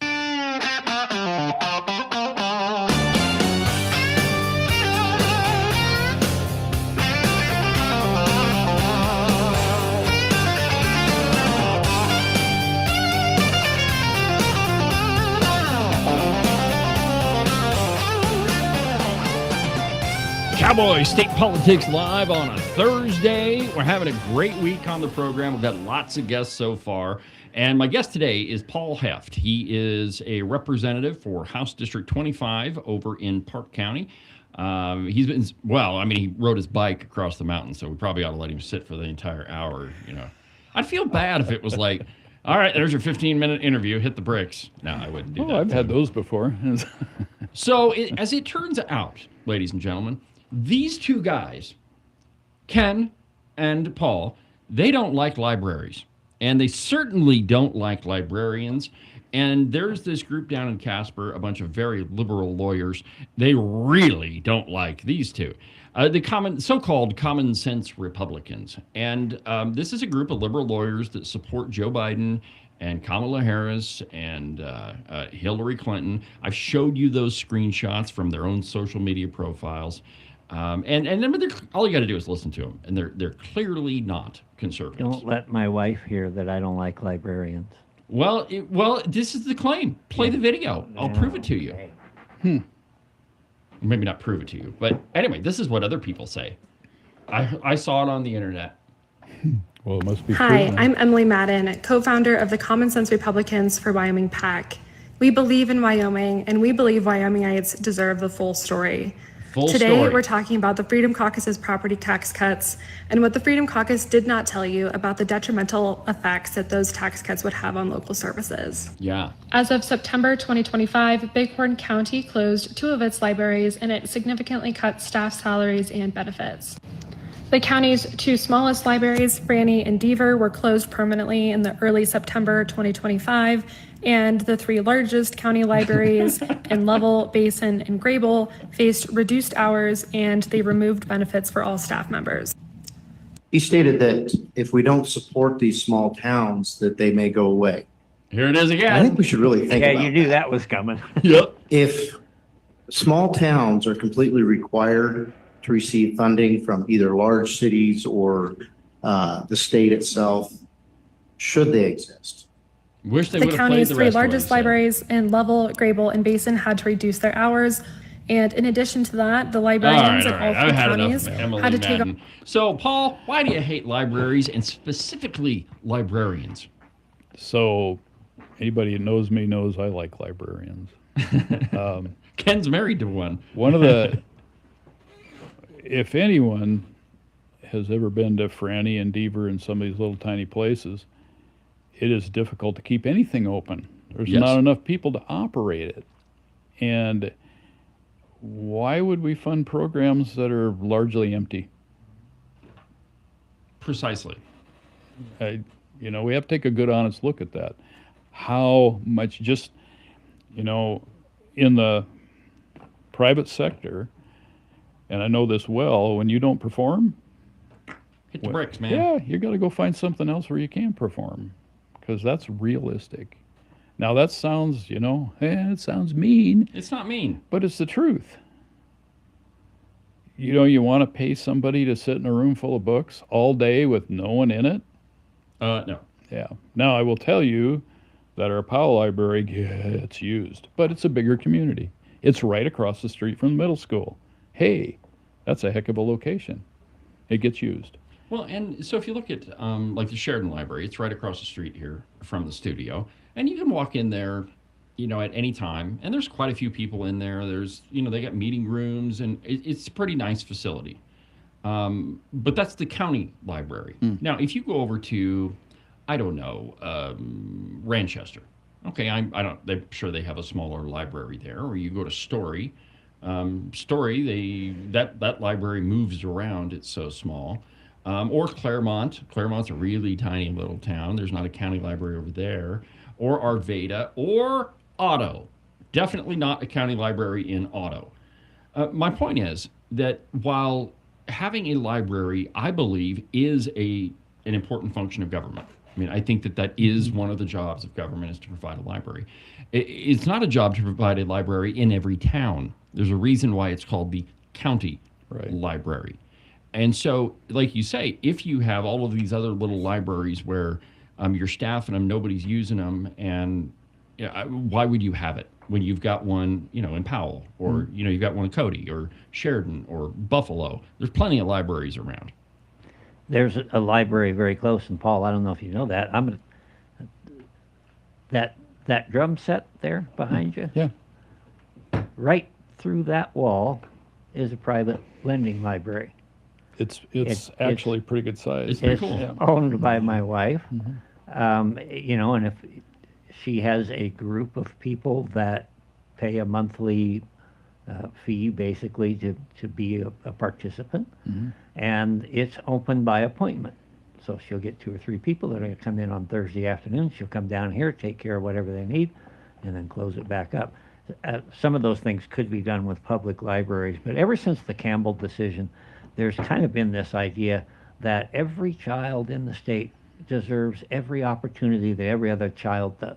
Cowboy State Politics live on a Thursday. We're having a great week on the program. We've got lots of guests so far. And my guest today is Paul Hoeft. He is a representative for House District 25 over in Park County. He's been, he rode his bike across the mountain, so we probably ought to let him sit for the entire hour, you know. I'd feel bad if it was like, all right, there's your 15-minute interview, hit the bricks. No, I wouldn't do that. I've had those before. So as it turns out, ladies and gentlemen, these two guys, Ken and Paul, they don't like libraries. And they certainly don't like librarians. And there's this group down in Casper, a bunch of very liberal lawyers. They really don't like these two. The so-called common sense Republicans. And this is a group of liberal lawyers that support Joe Biden and Kamala Harris and Hillary Clinton. I've showed you those screenshots from their own social media profiles. And all you got to do is listen to them, and they're clearly not conservatives. Don't let my wife hear that I don't like librarians. Well, this is the claim. Play the video. I'll prove it to you. Okay. Maybe not prove it to you, but anyway, this is what other people say. I saw it on the internet. Well, it must be Hi, true. I'm Emily Madden, co-founder of the Common Sense Republicans for Wyoming PAC. We believe in Wyoming, and we believe Wyomingites deserve the full story. Today, we're talking about the Freedom Caucus's property tax cuts and what the Freedom Caucus did not tell you about the detrimental effects that those tax cuts would have on local services. Yeah. As of September 2025, Bighorn County closed 2 of its libraries, and it significantly cut staff salaries and benefits. The county's 2 smallest libraries, Franny and Deaver, were closed permanently in the early September 2025, and the 3 largest county libraries in Lovell, Basin, and Grable faced reduced hours, and they removed benefits for all staff members. He stated that if we don't support these small towns, that they may go away. Here it is again. I think we should really think about you knew that was coming. Yep. If small towns are completely required to receive funding from either large cities or the state itself, should they exist. Wish they The would have played county's the three rest of what largest he said. libraries in Lovell, Grable, and Basin had to reduce their hours. And in addition to that, the librarians in all I've three had enough counties of Emily had to take Madden. So, Paul, why do you hate libraries and specifically librarians? So, anybody who knows me knows I like librarians. Ken's married to one. One of the, if anyone has ever been to Franny and Deaver and some of these little tiny places, it is difficult to keep anything open. There's Yes. not enough people to operate it. And why would we fund programs that are largely empty? Precisely. We have to take a good, honest look at that. How much just, in the private sector, and I know this well, when you don't perform, Hit the bricks, man. yeah, you got to go find something else where you can perform, because that's realistic. Now that sounds, it sounds mean, It's not mean. but it's the truth. You want to pay somebody to sit in a room full of books all day with no one in it? No. Yeah. Now I will tell you that our Powell Library gets used, but it's a bigger community. It's right across the street from the middle school. Hey, that's a heck of a location. It gets used. Well, and so if you look at like the Sheridan Library, it's right across the street here from the studio, and you can walk in there, at any time, and there's quite a few people in there. There's, they got meeting rooms, and it's a pretty nice facility. But that's the county library. Now, if you go over to, I don't know, Ranchester, okay, I'm sure they have a smaller library there, or you go to Story. Story, that library moves around. It's so small. Or Claremont. Claremont's a really tiny little town. There's not a county library over there. Or Arvada. Or Otto. Definitely not a county library in Otto. My point is that while having a library, I believe, is an important function of government. I mean, I think that is one of the jobs of government, is to provide a library. It's not a job to provide a library in every town. There's a reason why it's called the county library. And so, like you say, if you have all of these other little libraries where you're staffing them, nobody's using them, and why would you have it when you've got one, in Powell, or you've got one in Cody, or Sheridan, or Buffalo? There's plenty of libraries around. There's a library very close, and Paul, I don't know if you know that. That drum set there behind you. Yeah. Right through that wall is a private lending library. It's actually pretty good size. It's pretty It's cool. Yeah. owned by my wife. And if she has a group of people that pay a monthly fee, basically, to be a participant, and it's open by appointment. So she'll get 2 or 3 people that are going to come in on Thursday afternoon. She'll come down here, take care of whatever they need, and then close it back up. Some of those things could be done with public libraries, but ever since the Campbell decision, there's kind of been this idea that every child in the state deserves every opportunity that every other child does.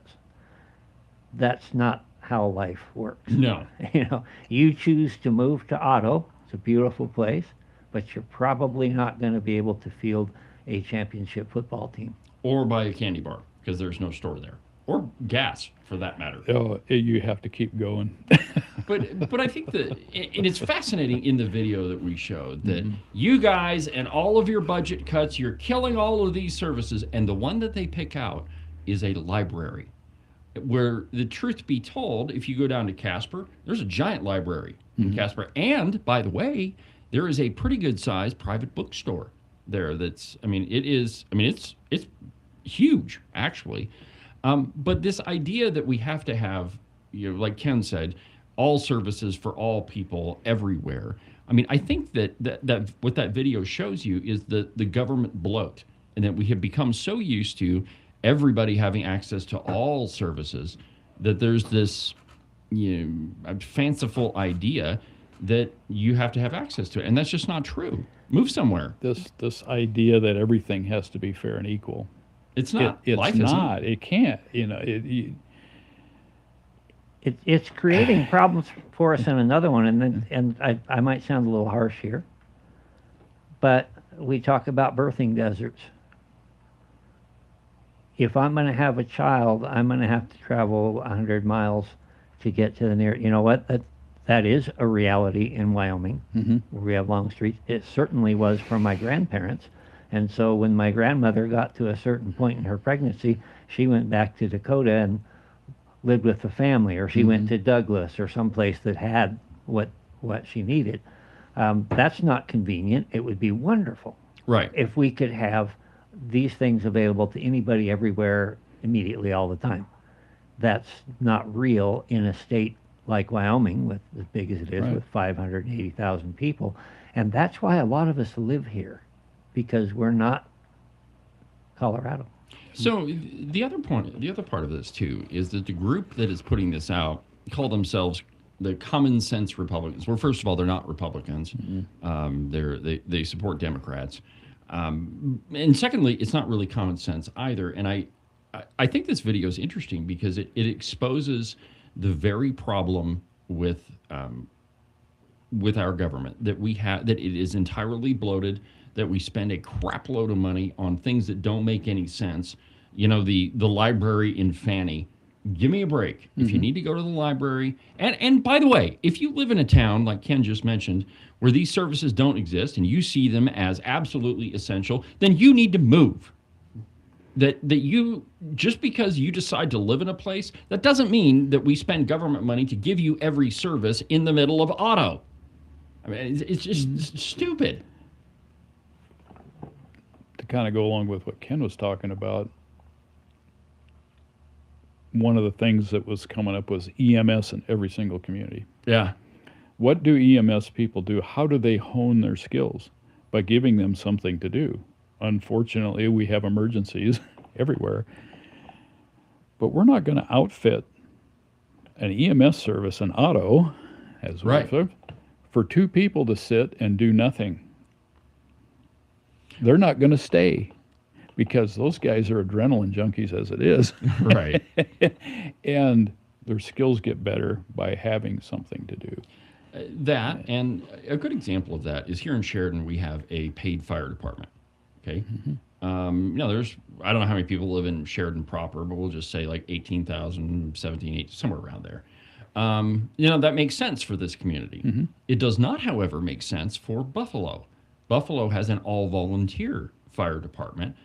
That's not how life works. No. You choose to move to Otto. It's a beautiful place, but you're probably not going to be able to field a championship football team. Or buy a candy bar, because there's no store there. Or gas, for that matter. Oh, you have to keep going. But I think that, and it's fascinating in the video that we showed, that you guys and all of your budget cuts, you're killing all of these services, and the one that they pick out is a library. Where, the truth be told, if you go down to Casper, there's a giant library in Casper. And, by the way, there is a pretty good-sized private bookstore there it's huge, actually. But this idea that we have to have, like Ken said, all services for all people everywhere. I mean, I think that what that video shows you is the government bloat, and that we have become so used to everybody having access to all services that there's this fanciful idea that you have to have access to it, and that's just not true. Move somewhere. This idea that everything has to be fair and equal. It's not. It's Life not. Isn't. It can't. It's creating problems for us in another one, and I might sound a little harsh here, but we talk about birthing deserts. if I'm going to have a child, I'm going to have to travel 100 miles to get to the near. You know what? That is a reality in Wyoming, where we have long streets. It certainly was for my grandparents. And so when my grandmother got to a certain point in her pregnancy, she went back to Dakota and lived with the family, or she went to Douglas or someplace that had what she needed. That's not convenient. It would be wonderful, Right. if we could have these things available to anybody everywhere immediately all the time. That's not real in a state like Wyoming, with as big as it is, Right. with 580,000 people. And that's why a lot of us live here, because we're not Colorado. So the other part of this too is that the group that is putting this out call themselves the Common Sense Republicans. Well, first of all, they're not Republicans. They support Democrats. And secondly, it's not really common sense either. And I think this video is interesting because it exposes the very problem with our government that we have, that it is entirely bloated, that we spend a crap load of money on things that don't make any sense. You know, the library in Fanny. Give me a break. If you need to go to the library, and by the way, if you live in a town like Ken just mentioned, where these services don't exist and you see them as absolutely essential, then you need to move. That you, just because you decide to live in a place, that doesn't mean that we spend government money to give you every service in the middle of auto. I mean, it's just stupid. To kind of go along with what Ken was talking about, one of the things that was coming up was EMS in every single community. Yeah. What do EMS people do? How do they hone their skills? By giving them something to do. Unfortunately, we have emergencies everywhere. But we're not going to outfit an EMS service, an auto, as well, for two people to sit and do nothing. They're not going to stay, because those guys are adrenaline junkies as it is. Right. And their skills get better by having something to do. That, and a good example of that is here in Sheridan, we have a paid fire department. Okay. There's, I don't know how many people live in Sheridan proper, but we'll just say like 18,000, 17, 18, somewhere around there. That makes sense for this community. It does not, however, make sense for Buffalo. Buffalo has an all-volunteer fire department,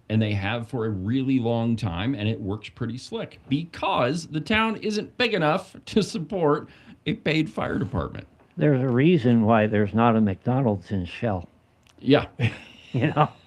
and they have for a really long time, and it works pretty slick because the town isn't big enough to support a paid fire department. There's a reason why there's not a McDonald's in Shell. Yeah.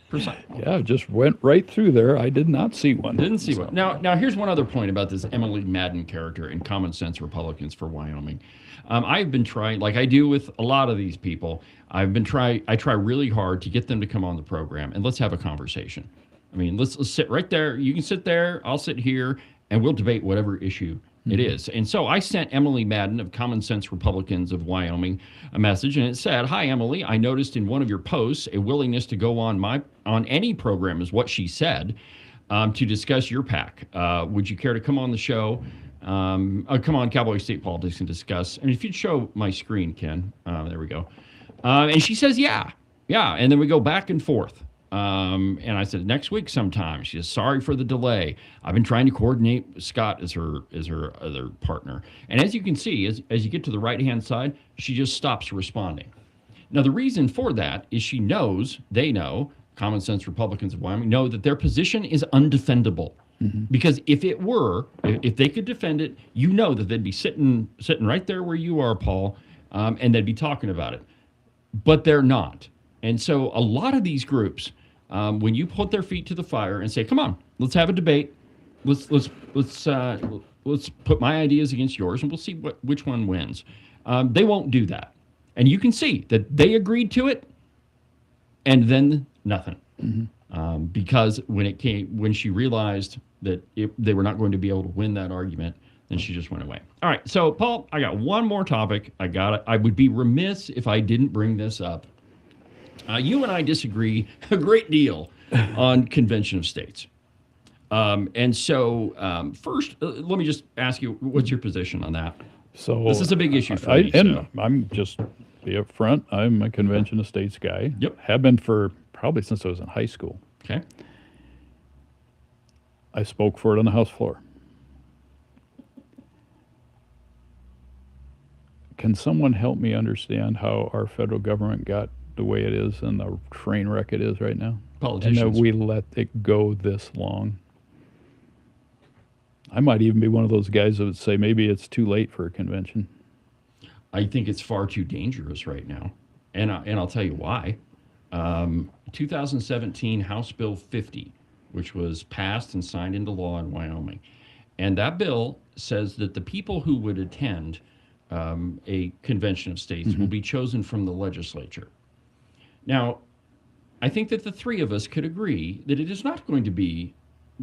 Precisely. Yeah, just went right through there. I did not see one. Didn't see one. Now, here's one other point about this Emily Madden character in Common Sense Republicans for Wyoming. I've been trying, like I do with a lot of these people, I try really hard to get them to come on the program and let's have a conversation. I mean, let's sit right there. You can sit there, I'll sit here, and we'll debate whatever issue it is. And so I sent Emily Madden of Common Sense Republicans of Wyoming a message, and it said, "Hi, Emily. I noticed in one of your posts a willingness to go on any program," is what she said, to discuss your PAC. Would you care to come on the show? Come on, Cowboy State Politics, and discuss. And if you'd show my screen, Ken, there we go. And she says, yeah. And then we go back and forth. And I said, next week sometime. She says, sorry for the delay. I've been trying to coordinate Scott as her other partner. And as you can see, as you get to the right-hand side, she just stops responding. Now, the reason for that is they know, Common Sense Republicans of Wyoming, know that their position is undefendable. Because if they could defend it, that they'd be sitting right there where you are, Paul, and they'd be talking about it. But they're not. And so a lot of these groups, when you put their feet to the fire and say, "Come on, let's have a debate. Let's put my ideas against yours, and we'll see which one wins," they won't do that. And you can see that they agreed to it, and then nothing, because when she realized that they were not going to be able to win that argument, then she just went away. All right, so Paul, I got one more topic. I would be remiss if I didn't bring this up. You and I disagree a great deal on Convention of States. And so first, let me just ask you, what's your position on that? So this is a big issue for me. I'm just be up front. I'm a Convention of States guy. Yep. Have been for probably since I was in high school. Okay. I spoke for it on the House floor. Can someone help me understand how our federal government got the way it is and the train wreck it is right now? Politicians. And that we let it go this long. I might even be one of those guys that would say maybe it's too late for a convention. I think it's far too dangerous right now. And I'll tell you why. 2017 House Bill 50, which was passed and signed into law in Wyoming. And that bill says that the people who would attend a convention of states will be chosen from the legislature. Now, I think that the three of us could agree that it is not going to be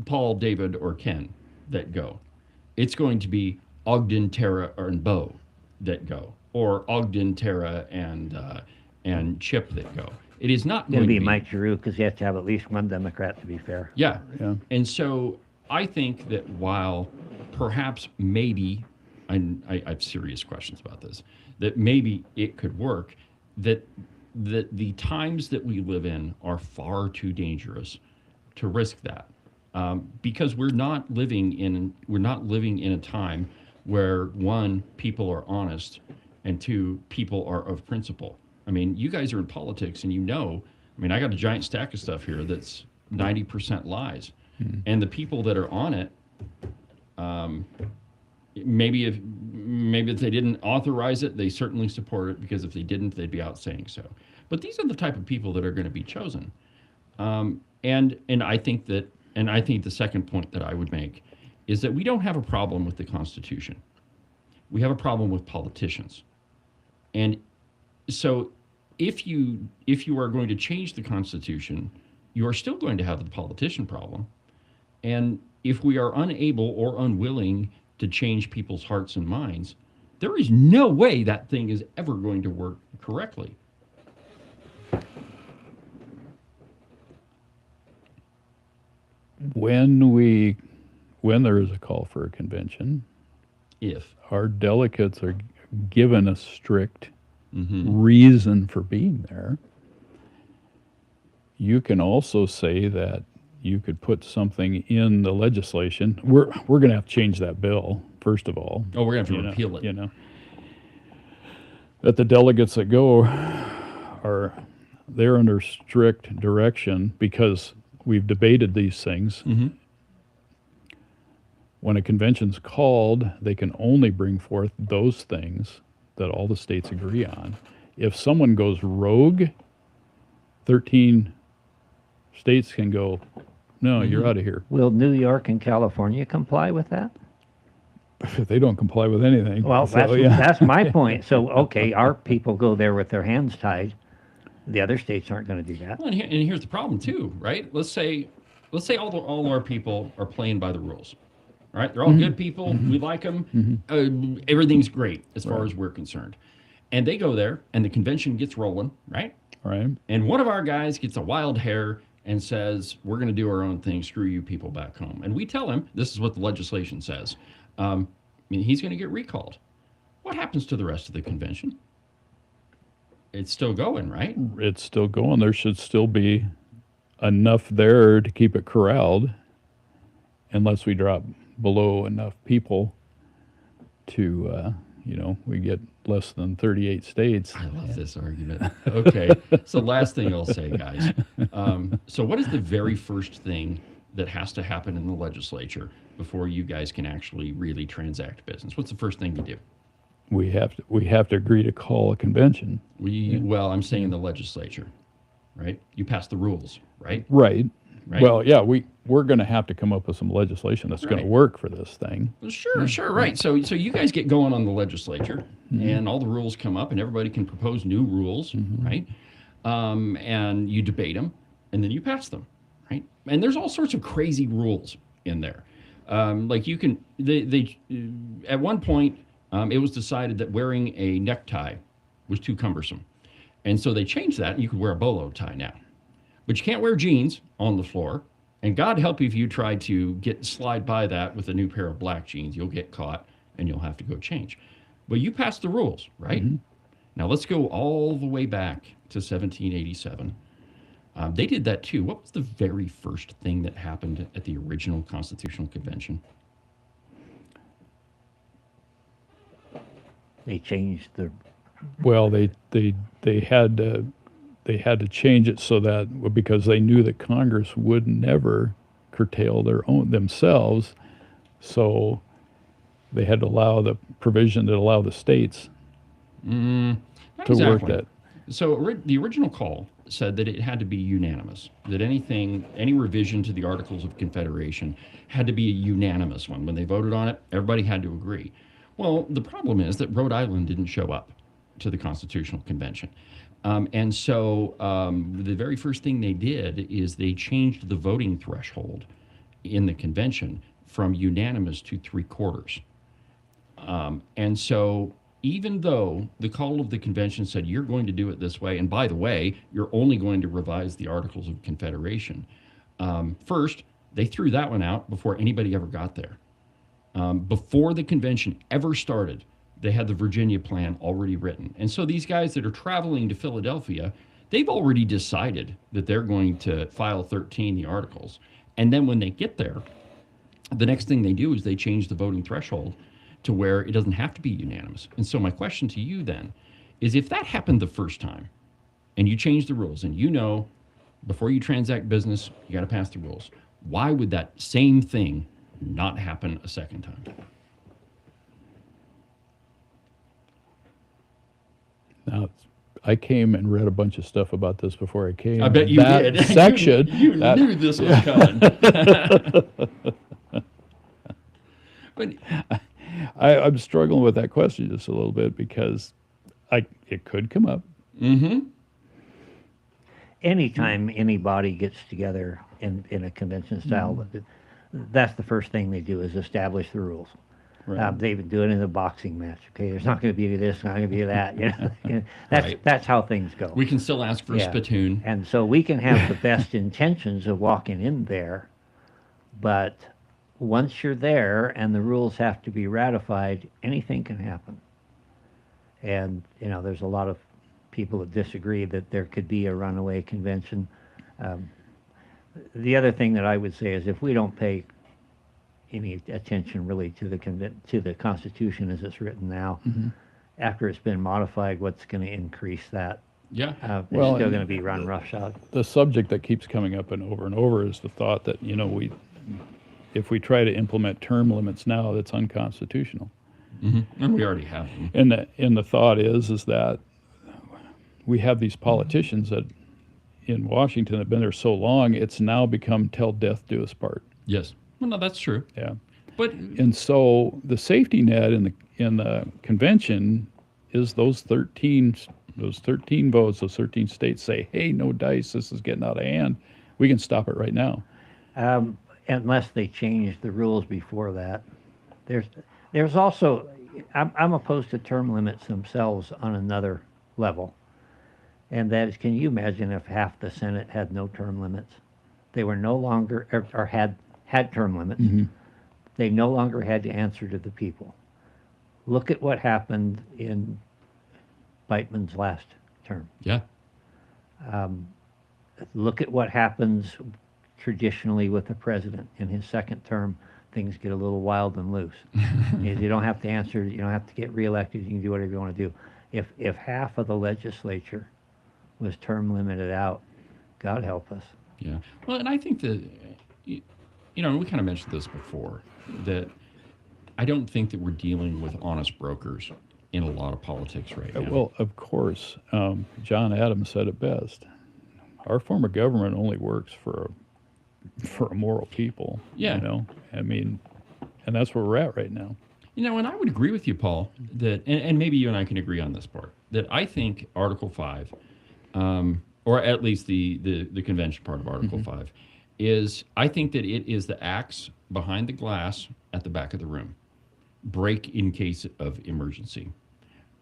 Paul, David, or Ken that go. It's going to be Ogden, Tara, and Bo that go, or Ogden, Tara, and Chip that go. It is not Going going to to be Mike Giroux because you have to have at least one Democrat to be fair. Yeah. Yeah. And so I think that while perhaps maybe, and I have serious questions about this, that maybe it could work, that the times that we live in are far too dangerous to risk that. Because we're not living in a time where, one, people are honest, and two, people are of principle. I mean, you guys are in politics, and I got a giant stack of stuff here that's 90% lies. And the people that are on it, maybe if they didn't authorize it, they certainly support it, because if they didn't, they'd be out saying so. But these are the type of people that are going to be chosen. And I think the second point that I would make is that we don't have a problem with the Constitution. We have a problem with politicians. And so if you are going to change the Constitution, you are still going to have the politician problem. And if we are unable or unwilling to change people's hearts and minds, there is no way that thing is ever going to work correctly. When there is a call for a convention, If our delegates are given a strict reason for being there, you can also say that you could put something in the legislation. We're going to have to change that bill, first of all. Oh, we're going to have to repeal it. You know, that the delegates that go they're under strict direction, because we've debated these things. When a convention's called, they can only bring forth those things that all the states agree on. If someone goes rogue, 13 states can go, no, you're out of here. Will New York and California comply with that? They don't comply with anything. Well, So, that's my point. So, okay, our people go there with their hands tied. The other states aren't going to do that. Well, and here's the problem too, right? Let's say all our people are playing by the rules, right? They're all good people. We like them. Everything's great as far as we're concerned. And they go there, and the convention gets rolling, right? Right. And one of our guys gets a wild hair and says, we're going to do our own thing. Screw you people back home. And we tell him, this is what the legislation says. He's going to get recalled. What happens to the rest of the convention? It's still going, right? It's still going. There should still be enough there to keep it corralled, unless we drop below enough people to, we get less than 38 states. I love this argument. Okay, so last thing I'll say, guys. So what is the very first thing that has to happen in the legislature before you guys can actually really transact business? What's the first thing you do? We have to agree to call a convention. Well, I'm saying the legislature, right? You pass the rules, right? Right. Right. Well, yeah, we're going to have to come up with some legislation that's going to work for this thing. Well, sure, right. So you guys get going on the legislature, and all the rules come up, and everybody can propose new rules, right? And you debate them, and then you pass them, right? And there's all sorts of crazy rules in there. Like you can, they at one point, it was decided that wearing a necktie was too cumbersome. And so they changed that, and you could wear a bolo tie now. But you can't wear jeans on the floor. And God help you if you try to slide by that with a new pair of black jeans. You'll get caught, and you'll have to go change. But you passed the rules, right? Now let's go all the way back to 1787. They did that too. What was the very first thing that happened at the original Constitutional Convention? They changed the. Well, they had to change it so that, because they knew that Congress would never curtail themselves, so they had to allow the provision that allow the states Not to work exactly. that. So the original call said that it had to be unanimous, that any revision to the Articles of Confederation had to be a unanimous one. When they voted on it, everybody had to agree. Well, the problem is that Rhode Island didn't show up to the Constitutional Convention. And so the very first thing they did is they changed the voting threshold in the convention from unanimous to 3/4. And so even though the call of the convention said you're going to do it this way, and by the way, you're only going to revise the Articles of Confederation, first, they threw that one out before anybody ever got there. Before the convention ever started, they had the Virginia plan already written. And so these guys that are traveling to Philadelphia, they've already decided that they're going to file 13, the articles. And then when they get there, the next thing they do is they change the voting threshold to where it doesn't have to be unanimous. And so my question to you then is, if that happened the first time and you change the rules and before you transact business, you got to pass the rules, why would that same thing not happen a second time? Now, I came and read a bunch of stuff about this before I came. I bet you that did. Section. You knew this was coming. But I'm struggling with that question just a little bit because it could come up. Mm-hmm. Anytime anybody gets together in a convention style, that's the first thing they do is establish the rules. Right. They would do it in a boxing match. Okay, there's not going to be this, not going to be that. That's Right. that's how things go. We can still ask for a spittoon. And so we can have the best intentions of walking in there, but once you're there and the rules have to be ratified, anything can happen. And there's a lot of people that disagree that there could be a runaway convention. The other thing that I would say is if we don't pay any attention really to the Constitution as it's written now, after it's been modified, what's going to increase that? Yeah. It's Well, still going to be run roughshod. The subject that keeps coming up and over is the thought that, if we try to implement term limits now, that's unconstitutional. Mm-hmm. And we already have them. And the thought is that we have these politicians that in Washington have been there so long, it's now become till death do us part. Yes. Well, no, that's true. Yeah. And so the safety net in the convention is those 13 votes, those 13 states say, hey, no dice, this is getting out of hand. We can stop it right now. Unless they change the rules before that. There's also, I'm opposed to term limits themselves on another level. And that is, can you imagine if half the Senate had no term limits? They were no longer, or had term limits. Mm-hmm. They no longer had to answer to the people. Look at what happened in Beitman's last term. Yeah. Look at what happens traditionally with the president. In his second term, things get a little wild and loose. You don't have to answer, you don't have to get reelected, you can do whatever you want to do. If half of the legislature was term limited out, God help us. Yeah. Well, and I think that, we kind of mentioned this before, that I don't think that we're dealing with honest brokers in a lot of politics right now. Well, of course, John Adams said it best. Our form of government only works for a moral people. Yeah. And that's where we're at right now. And I would agree with you, Paul, that, and maybe you and I can agree on this part, that I think Article 5, or at least the convention part of Article 5, I think that it is the axe behind the glass at the back of the room. Break in case of emergency.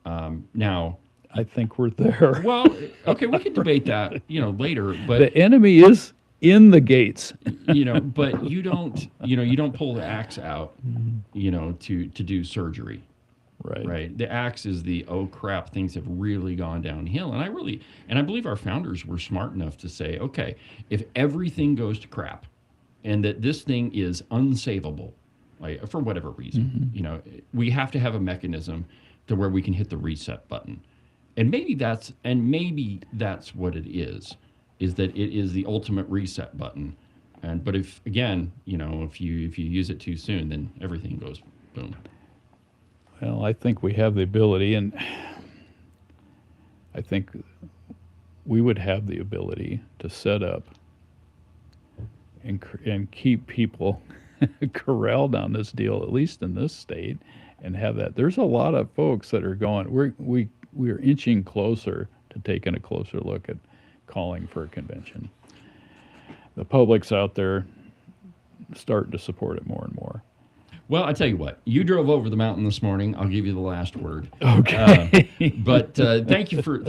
Now, I think we're there. Well, okay, we can debate that, later, but the enemy is in the gates. But you don't pull the axe out, to do surgery. Right. The axe is the, oh crap, things have really gone downhill. And I believe our founders were smart enough to say, okay, if everything goes to crap and that this thing is unsavable, like, for whatever reason, we have to have a mechanism to where we can hit the reset button. And maybe that's what it is that it is the ultimate reset button. But if, again, if you use it too soon, then everything goes boom. Well, I think we have the ability, and I think we would have the ability to set up and keep people corralled on this deal, at least in this state, and have that. There's a lot of folks that are going, we're inching closer to taking a closer look at calling for a convention. The public's out there starting to support it more and more. Well, I tell you what, you drove over the mountain this morning. I'll give you the last word. Okay. But thank you for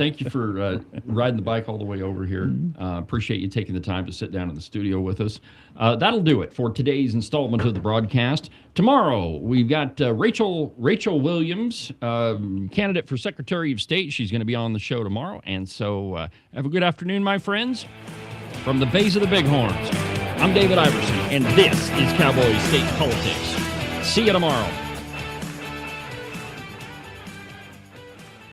riding the bike all the way over here. Appreciate you taking the time to sit down in the studio with us. That'll do it for today's installment of the broadcast. Tomorrow, we've got Rachel Williams, candidate for Secretary of State. She's going to be on the show tomorrow. And so have a good afternoon, my friends. From the base of the Bighorns, I'm David Iverson, and this is Cowboy State Politics. See you tomorrow.